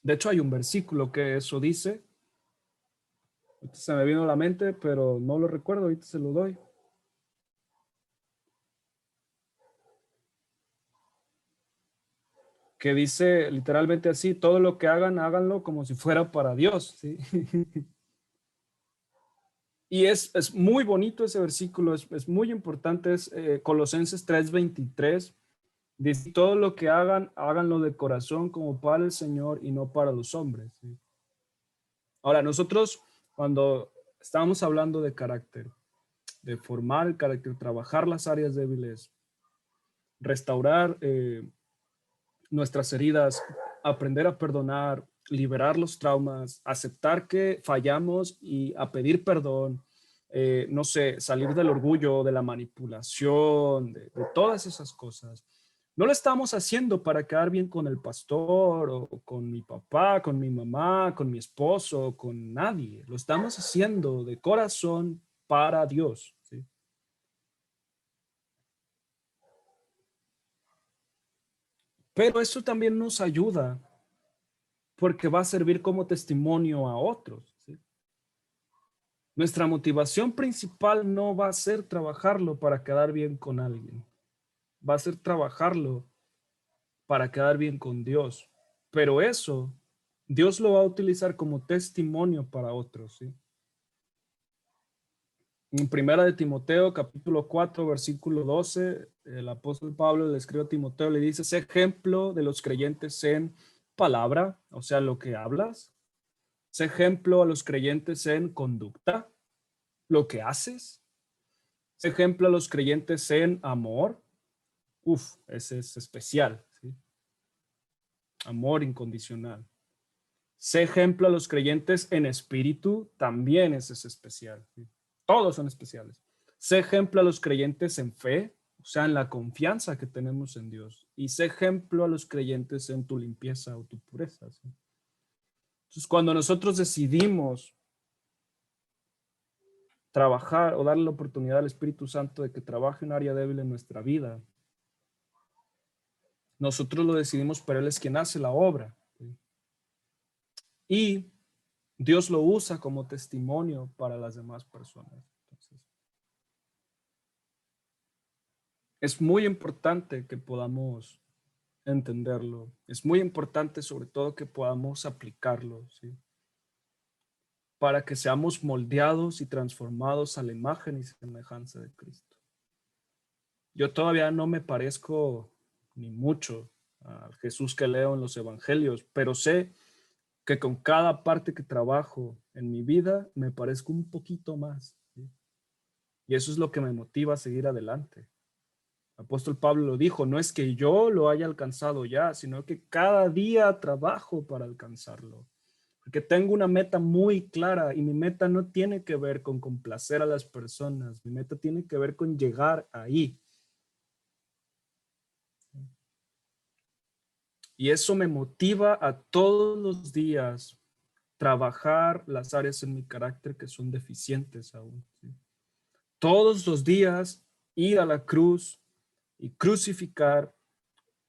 De hecho, hay un versículo que eso dice. Se me vino a la mente, pero no lo recuerdo, ahorita se lo doy. Que dice literalmente así, todo lo que hagan, háganlo como si fuera para Dios, ¿sí? Y es muy bonito ese versículo, es muy importante, es Colosenses 3:23. Dice, todo lo que hagan, háganlo de corazón como para el Señor y no para los hombres, ¿sí? Ahora, nosotros cuando estábamos hablando de carácter, de formar el carácter, trabajar las áreas débiles, restaurar nuestras heridas, aprender a perdonar, liberar los traumas, aceptar que fallamos y a pedir perdón, no sé, salir del orgullo, de la manipulación, de todas esas cosas. No lo estamos haciendo para quedar bien con el pastor o con mi papá, con mi mamá, con mi esposo, con nadie. Lo estamos haciendo de corazón para Dios, ¿sí? Pero eso también nos ayuda porque va a servir como testimonio a otros, ¿sí? Nuestra motivación principal no va a ser trabajarlo para quedar bien con alguien. va a ser trabajarlo para quedar bien con Dios. Pero eso, Dios lo va a utilizar como testimonio para otros, ¿sí? En Primera de Timoteo, capítulo 4, versículo 12, el apóstol Pablo le escribe a Timoteo, le dice, sé ejemplo de los creyentes en palabra, o sea, lo que hablas. Sé ejemplo a los creyentes en conducta, lo que haces. Sé ejemplo a los creyentes en amor. Uf, ese es especial, ¿sí? Amor incondicional. Sé ejemplo a los creyentes en espíritu, también ese es especial, ¿sí? Todos son especiales. Sé ejemplo a los creyentes en fe, o sea, en la confianza que tenemos en Dios. Y sé ejemplo a los creyentes en tu limpieza o tu pureza, ¿sí? Entonces, cuando nosotros decidimos trabajar o darle la oportunidad al Espíritu Santo de que trabaje un área débil en nuestra vida, nosotros lo decidimos, pero Él es quien hace la obra, ¿sí? Y Dios lo usa como testimonio para las demás personas. Entonces, es muy importante que podamos entenderlo. Es muy importante sobre todo que podamos aplicarlo, ¿sí? Para que seamos moldeados y transformados a la imagen y semejanza de Cristo. Yo todavía no me parezco ni mucho al Jesús que leo en los evangelios, pero sé que con cada parte que trabajo en mi vida me parezco un poquito más, ¿sí? Y eso es lo que me motiva a seguir adelante. El apóstol Pablo lo dijo, no es que yo lo haya alcanzado ya, sino que cada día trabajo para alcanzarlo. Porque tengo una meta muy clara y mi meta no tiene que ver con complacer a las personas, mi meta tiene que ver con llegar ahí. Y eso me motiva a todos los días trabajar las áreas en mi carácter que son deficientes aún, ¿sí? Todos los días ir a la cruz y crucificar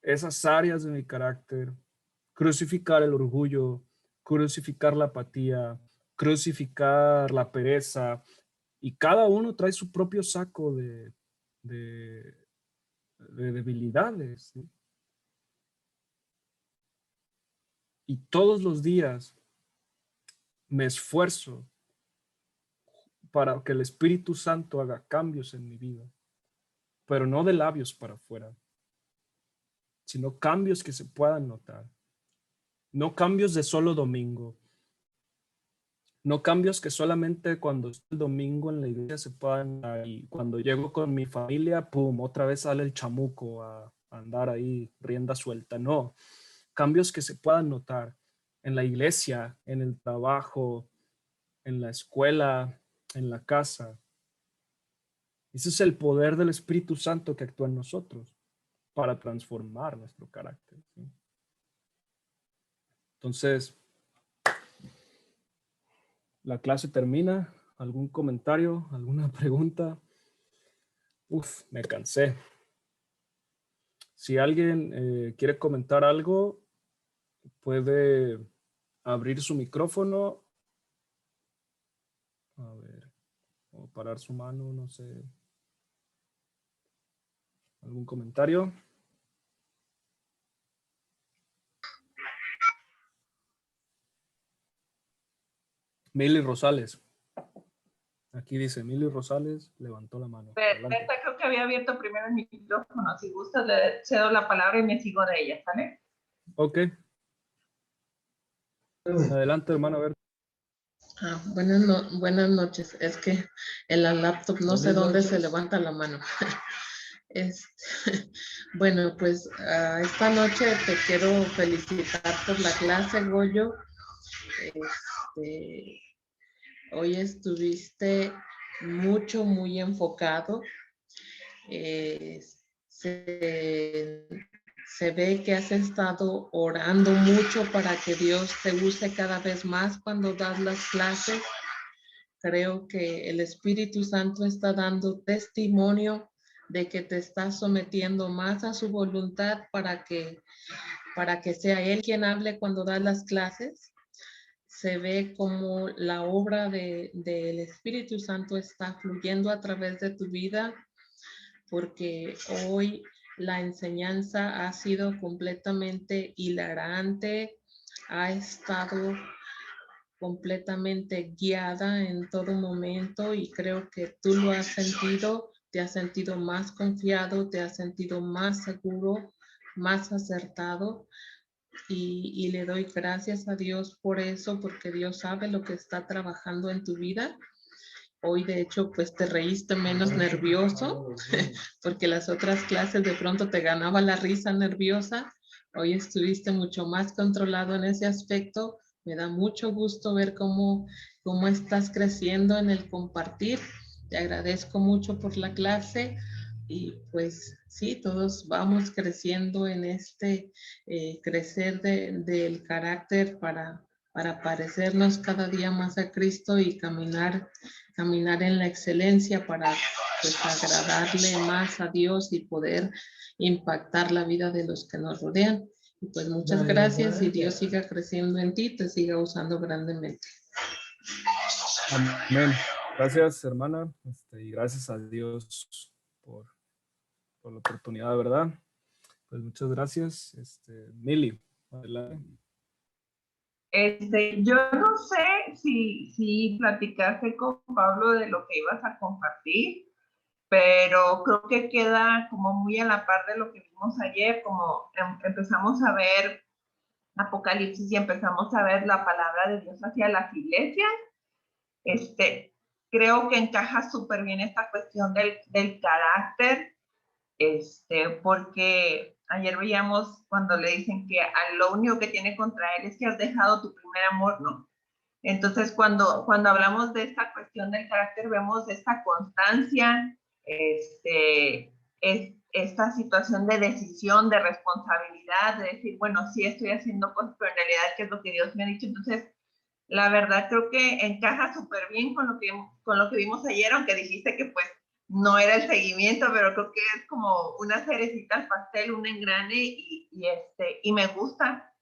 esas áreas de mi carácter, crucificar el orgullo, crucificar la apatía, crucificar la pereza, y cada uno trae su propio saco de, de debilidades, ¿sí? Y todos los días me esfuerzo para que el Espíritu Santo haga cambios en mi vida, pero no de labios para afuera, sino cambios que se puedan notar, no cambios de solo domingo, no cambios que solamente cuando es el domingo en la iglesia se puedan dar y cuando llego con mi familia, pum, otra vez sale el chamuco a andar ahí rienda suelta. No, cambios que se puedan notar en la iglesia, en el trabajo, en la escuela, en la casa. Ese es el poder del Espíritu Santo que actúa en nosotros para transformar nuestro carácter, ¿sí? Entonces, la clase termina. ¿Algún comentario? ¿Alguna pregunta? Uf, me cansé. Si alguien quiere comentar algo, puede abrir su micrófono. A ver, o parar su mano, no sé. ¿Algún comentario? Mili Rosales. Aquí dice Mili Rosales, levantó la mano. Adelante.
Berta creo que había abierto primero el micrófono. Si gustas, le cedo la palabra y me sigo de ella, ¿sale?
Ok. Adelante, hermano. A ver.
Buenas noches. Es que en la laptop no sé dónde se levanta la mano. Bueno, pues esta noche te quiero felicitar por la clase, Goyo. Hoy estuviste muy enfocado. Eh, se, se ve que has estado orando mucho para que Dios te use cada vez más cuando das las clases. Creo que el Espíritu Santo está dando testimonio de que te estás sometiendo más a su voluntad para que sea Él quien hable cuando das las clases. Se ve como la obra del Espíritu Santo está fluyendo a través de tu vida, porque hoy La enseñanza ha sido completamente hilarante, ha estado completamente guiada en todo momento y creo que tú lo has sentido, te has sentido más confiado, te has sentido más seguro, más acertado y le doy gracias a Dios por eso, porque Dios sabe lo que está trabajando en tu vida. Hoy, de hecho, pues te reíste menos nervioso, porque las otras clases de pronto te ganaba la risa nerviosa. Hoy estuviste mucho más controlado en ese aspecto. Me da mucho gusto ver cómo estás creciendo en el compartir. Te agradezco mucho por la clase y pues sí, todos vamos creciendo en este crecer del carácter para parecernos cada día más a Cristo y caminar en la excelencia para pues agradarle más a Dios y poder impactar la vida de los que nos rodean. Y pues muchas gracias y Dios siga creciendo en ti, te siga usando grandemente.
Amén. Gracias, hermana, y gracias a Dios por la oportunidad, ¿verdad? Pues muchas gracias. Mili, adelante.
Yo no sé si platicaste con Pablo de lo que ibas a compartir, pero creo que queda como muy a la par de lo que vimos ayer, como empezamos a ver Apocalipsis y empezamos a ver la palabra de Dios hacia las iglesias. Creo que encaja súper bien esta cuestión del carácter, porque ayer veíamos cuando le dicen que lo único que tiene contra él es que has dejado tu primer amor, ¿no? Entonces, cuando hablamos de esta cuestión del carácter, vemos esta constancia, esta situación de decisión, de responsabilidad, de decir, bueno, sí estoy haciendo cosas, pero en realidad, ¿qué es lo que Dios me ha dicho? Entonces, la verdad creo que encaja súper bien con lo que vimos ayer, aunque dijiste que pues no era el seguimiento, pero creo que es como una cerecita al pastel, un engrane y me gusta.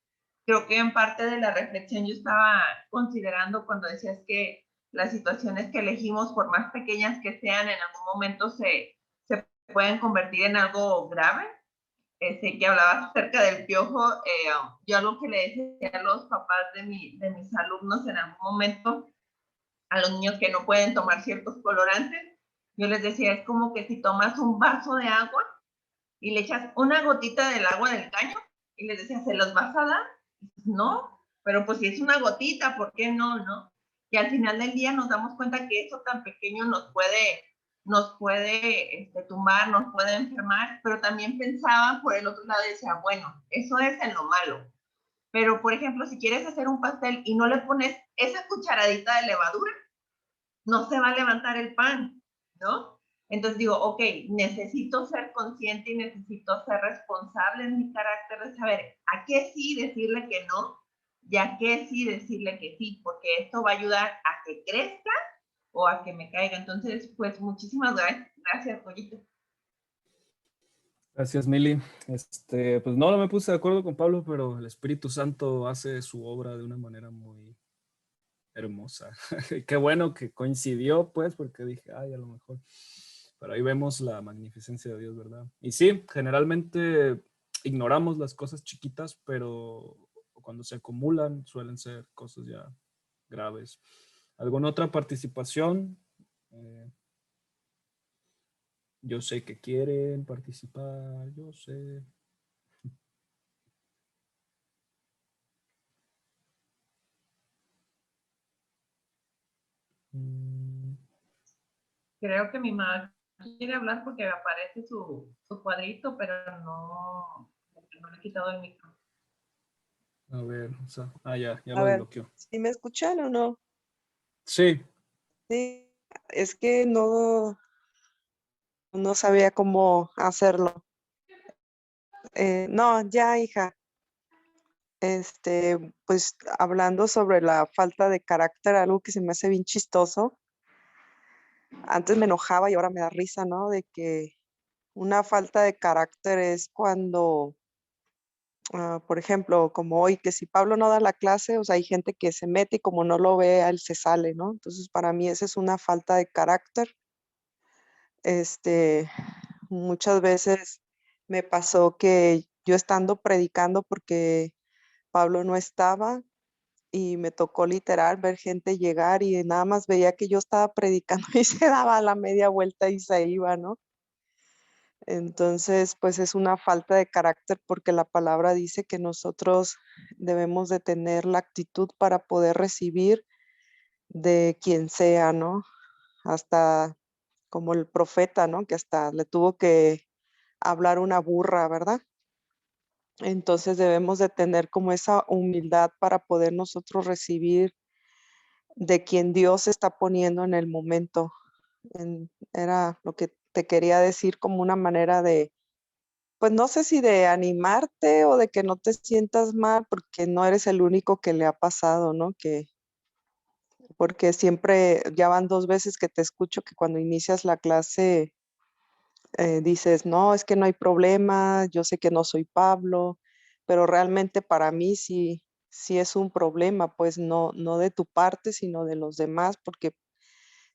Creo que en parte de la reflexión yo estaba considerando cuando decías que las situaciones que elegimos, por más pequeñas que sean, en algún momento se pueden convertir en algo grave. Que hablabas acerca del piojo, yo algo que le decía a los papás de mis alumnos en algún momento, a los niños que no pueden tomar ciertos colorantes, yo les decía, es como que si tomas un vaso de agua y le echas una gotita del agua del caño y les decía, ¿se los vas a dar? No, pero pues si es una gotita, ¿por qué no? ¿No? Y al final del día nos damos cuenta que eso tan pequeño nos puede tumbar, nos puede enfermar, pero también pensaba por el otro lado y decía, bueno, eso es en lo malo. Pero, por ejemplo, si quieres hacer un pastel y no le pones esa cucharadita de levadura, no se va a levantar el pan, ¿no? Entonces digo, ok, necesito ser consciente y necesito ser responsable en mi carácter de saber a qué sí decirle que no y a qué sí decirle que sí, porque esto va a ayudar a que crezca o a que me caiga. Entonces, pues muchísimas gracias, Pollito.
Gracias, Mili. Pues no me puse de acuerdo con Pablo, pero el Espíritu Santo hace su obra de una manera muy hermosa. Qué bueno que coincidió, pues, porque dije, ay, a lo mejor. Pero ahí vemos la magnificencia de Dios, ¿verdad? Y sí, generalmente ignoramos las cosas chiquitas, pero cuando se acumulan suelen ser cosas ya graves. ¿Alguna otra participación? Yo sé que quieren participar, yo sé.
Creo que mi mamá quiere hablar porque aparece su cuadrito, pero no le he quitado el micro.
A ver, o sea, ya
A
lo
ver,
desbloqueó.
¿sí me escuchan o no?
Sí,
Sí, es que no sabía cómo hacerlo. No, ya, hija. Pues hablando sobre la falta de carácter, algo que se me hace bien chistoso. Antes me enojaba y ahora me da risa, ¿no? De que una falta de carácter es cuando, por ejemplo, como hoy, que si Pablo no da la clase, o sea, hay gente que se mete y como no lo ve, él se sale, ¿no? Entonces, para mí esa es una falta de carácter. Muchas veces me pasó que yo estando predicando porque Pablo no estaba y me tocó literal ver gente llegar y nada más veía que yo estaba predicando y se daba la media vuelta y se iba, ¿no? Entonces, pues es una falta de carácter porque la palabra dice que nosotros debemos de tener la actitud para poder recibir de quien sea, ¿no? Hasta como el profeta, ¿no? Que hasta le tuvo que hablar una burra, ¿verdad? Entonces debemos de tener como esa humildad para poder nosotros recibir de quien Dios está poniendo en el momento. Era lo que te quería decir como una manera de, pues no sé si de animarte o de que no te sientas mal porque no eres el único que le ha pasado, ¿no? Porque siempre, ya van 2 veces que te escucho que cuando inicias la clase dices, no, es que no hay problema, yo sé que no soy Pablo, pero realmente para mí sí es un problema, pues no de tu parte, sino de los demás, porque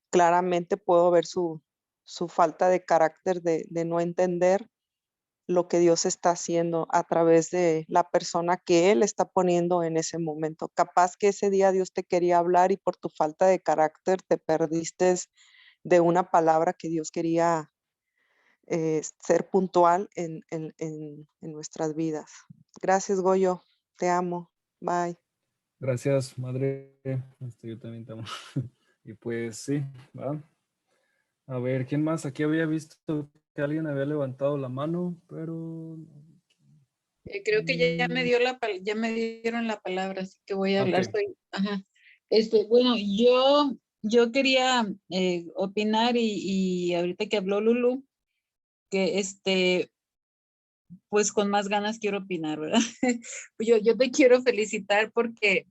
claramente puedo ver su falta de carácter de no entender lo que Dios está haciendo a través de la persona que Él está poniendo en ese momento. Capaz que ese día Dios te quería hablar y por tu falta de carácter te perdiste de una palabra que Dios quería ser puntual en nuestras vidas. Gracias, Goyo. Te amo. Bye.
Gracias, madre. Yo también te amo. Y pues sí, ¿va? A ver, ¿quién más? Aquí había visto que alguien había levantado la mano, pero...
Creo que ya me ya me dieron la palabra, así que voy a hablar.
Ok.
Ajá. Bueno, yo quería opinar y ahorita que habló Lulu, que pues con más ganas quiero opinar, ¿verdad? Yo te quiero felicitar porque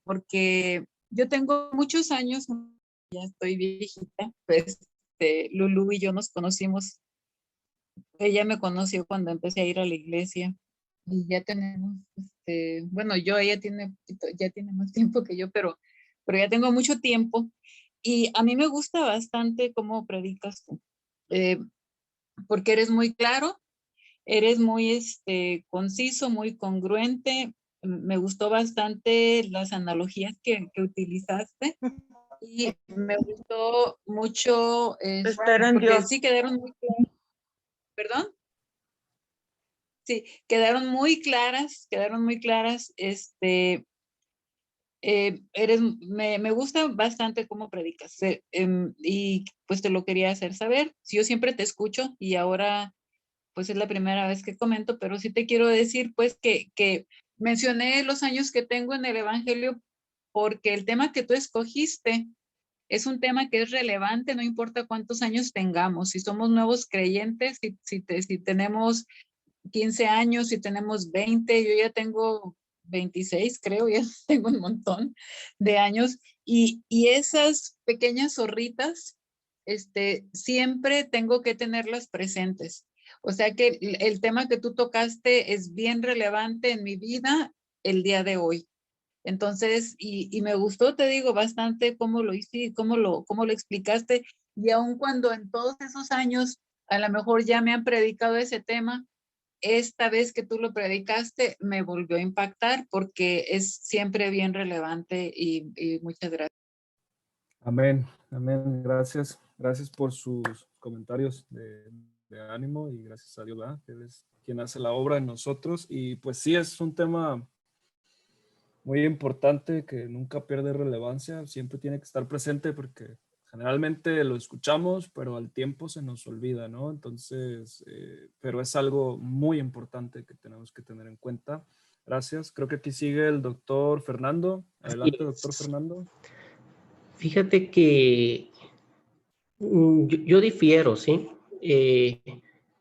yo tengo muchos años, ya estoy viejita, pues Lulu y yo nos conocimos, ella me conoció cuando empecé a ir a la iglesia y ya tenemos, bueno, ella tiene, ya tiene más tiempo que yo, pero ya tengo mucho tiempo y a mí me gusta bastante cómo predicas tú, porque eres muy claro, eres muy conciso, muy congruente. Me gustó bastante las analogías que utilizaste y me gustó mucho, porque sí quedaron muy claras, perdón. Sí, quedaron muy claras, me gusta bastante cómo predicas, y pues te lo quería hacer saber. Yo siempre te escucho y ahora pues es la primera vez que comento, pero sí te quiero decir pues que mencioné los años que tengo en el Evangelio porque el tema que tú escogiste es un tema que es relevante, no importa cuántos años tengamos, si somos nuevos creyentes, si tenemos 15 años, si tenemos 20, yo ya tengo 26, creo, ya tengo un montón de años, y esas pequeñas zorritas, siempre tengo que tenerlas presentes. O sea que el tema que tú tocaste es bien relevante en mi vida el día de hoy. Entonces, y me gustó, te digo, bastante cómo lo hiciste, cómo lo explicaste, y aun cuando en todos esos años a lo mejor ya me han predicado ese tema, esta vez que tú lo predicaste me volvió a impactar porque es siempre bien relevante y muchas gracias.
Amén, amén. Gracias. Gracias por sus comentarios de ánimo y gracias a Dios, ¿verdad? Que Él es quien hace la obra en nosotros. Y pues sí, es un tema muy importante que nunca pierde relevancia, siempre tiene que estar presente porque generalmente lo escuchamos, pero al tiempo se nos olvida, ¿no? Entonces, pero es algo muy importante que tenemos que tener en cuenta. Gracias. Creo que aquí sigue el doctor Fernando. Adelante, doctor Fernando.
Fíjate que yo difiero, ¿sí?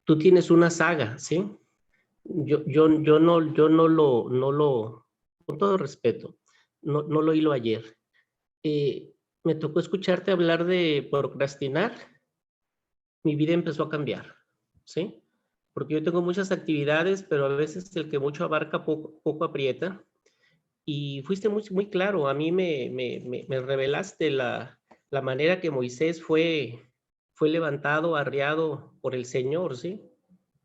Tú tienes una saga, ¿sí? Yo no lo, con todo respeto, no lo hilo ayer. Me tocó escucharte hablar de procrastinar, mi vida empezó a cambiar, ¿sí? Porque yo tengo muchas actividades, pero a veces el que mucho abarca, poco aprieta. Y fuiste muy claro, a mí me revelaste la manera que Moisés fue levantado, arreado por el Señor, ¿sí?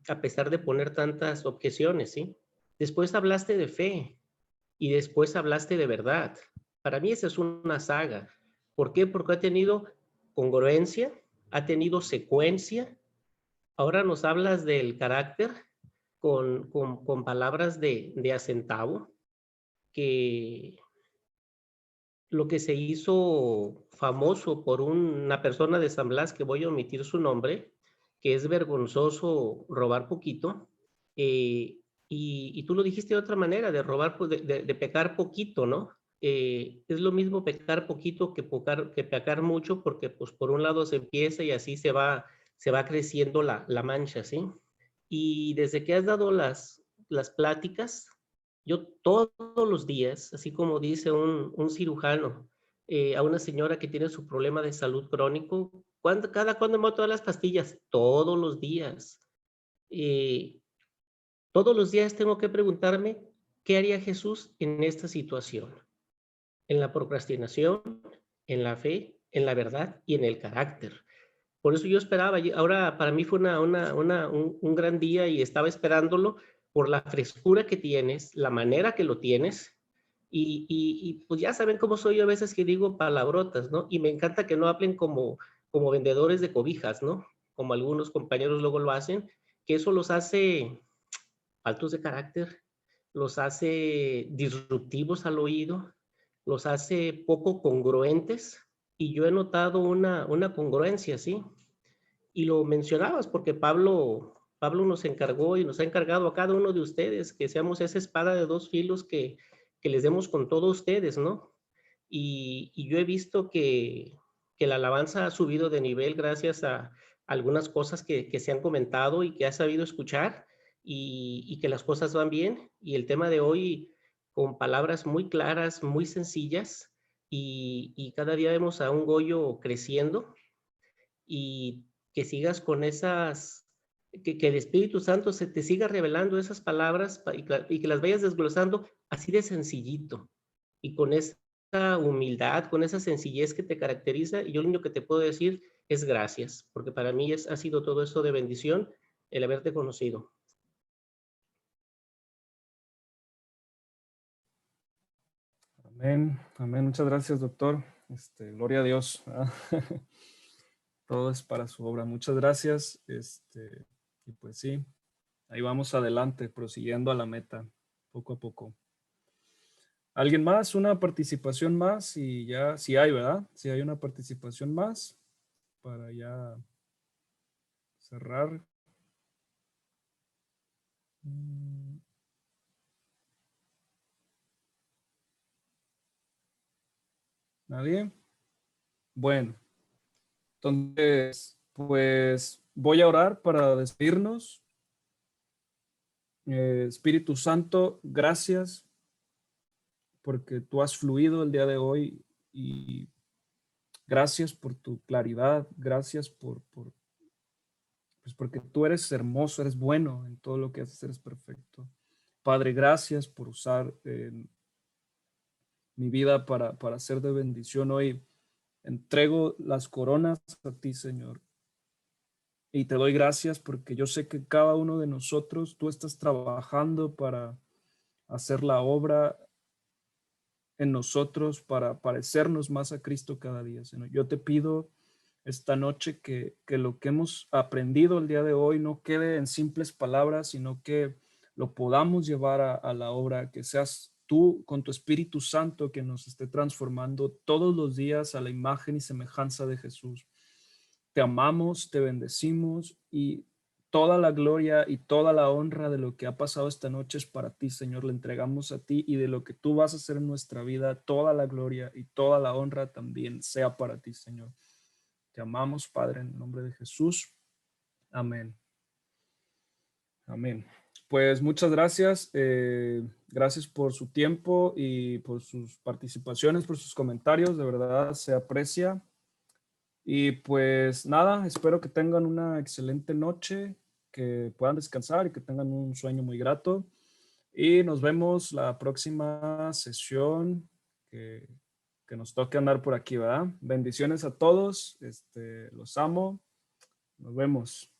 a pesar de poner tantas objeciones, ¿sí? Después hablaste de fe y después hablaste de verdad. Para mí esa es una saga. ¿Por qué? Porque ha tenido congruencia, ha tenido secuencia. Ahora nos hablas del carácter con palabras de a centavo, que lo que se hizo famoso por una persona de San Blas, que voy a omitir su nombre, que es vergonzoso robar poquito, y tú lo dijiste de otra manera, de robar, de pecar poquito, ¿no? Es lo mismo pecar poquito que pecar mucho, porque pues por un lado se empieza y así se va creciendo la mancha, ¿sí? Y desde que has dado las pláticas, yo todos los días, así como dice un cirujano, a una señora que tiene su problema de salud crónico, ¿cada cuándo me todas las pastillas? Todos los días. Todos los días tengo que preguntarme, ¿qué haría Jesús en esta situación? En la procrastinación, en la fe, en la verdad y en el carácter. Por eso yo esperaba, ahora para mí fue un gran día y estaba esperándolo por la frescura que tienes, la manera que lo tienes, y pues ya saben cómo soy yo a veces que digo palabrotas, ¿no? Y me encanta que no hablen como vendedores de cobijas, ¿no? Como algunos compañeros luego lo hacen, que eso los hace altos de carácter, los hace disruptivos al oído, los hace poco congruentes, y yo he notado una congruencia, ¿sí? Y lo mencionabas porque Pablo nos encargó y nos ha encargado a cada uno de ustedes que seamos esa espada de dos filos que les demos con todos ustedes, ¿no? Y yo he visto que la alabanza ha subido de nivel gracias a algunas cosas que se han comentado y que has sabido escuchar, y que las cosas van bien. Y el tema de hoy con palabras muy claras, muy sencillas, y cada día vemos a un Goyo creciendo, y que sigas con esas, que el Espíritu Santo se te siga revelando esas palabras y que las vayas desglosando así de sencillito y con esa humildad, con esa sencillez que te caracteriza. Y yo lo único que te puedo decir es gracias, porque para mí ha sido todo eso de bendición el haberte conocido.
Amén, amén. Muchas gracias, doctor. Gloria a Dios, ¿verdad? Todo es para su obra. Muchas gracias. Y pues sí, ahí vamos adelante, prosiguiendo a la meta, poco a poco. ¿Alguien más? ¿Una participación más? Y ya, si hay, ¿verdad? Si hay una participación más para ya cerrar. ¿Nadie? Bueno, entonces, pues voy a orar para despedirnos. Espíritu Santo, gracias porque tú has fluido el día de hoy, y gracias por tu claridad, gracias pues porque tú eres hermoso, eres bueno en todo lo que haces, eres perfecto. Padre, gracias por usar mi vida para ser de bendición hoy. Entrego las coronas a ti, Señor. Y te doy gracias porque yo sé que cada uno de nosotros, tú estás trabajando para hacer la obra en nosotros, para parecernos más a Cristo cada día, Señor. Yo te pido esta noche que lo que hemos aprendido el día de hoy no quede en simples palabras, sino que lo podamos llevar a la obra, que seas tú con tu Espíritu Santo que nos esté transformando todos los días a la imagen y semejanza de Jesús. Te amamos, te bendecimos, y toda la gloria y toda la honra de lo que ha pasado esta noche es para ti, Señor. Le entregamos a ti, y de lo que tú vas a hacer en nuestra vida, toda la gloria y toda la honra también sea para ti, Señor. Te amamos, Padre, en el nombre de Jesús. Amén. Amén. Pues muchas gracias. Gracias por su tiempo y por sus participaciones, por sus comentarios. De verdad se aprecia. Y pues nada, espero que tengan una excelente noche, que puedan descansar y que tengan un sueño muy grato. Y nos vemos la próxima sesión que nos toque andar por aquí, ¿verdad? Bendiciones a todos. Los amo. Nos vemos.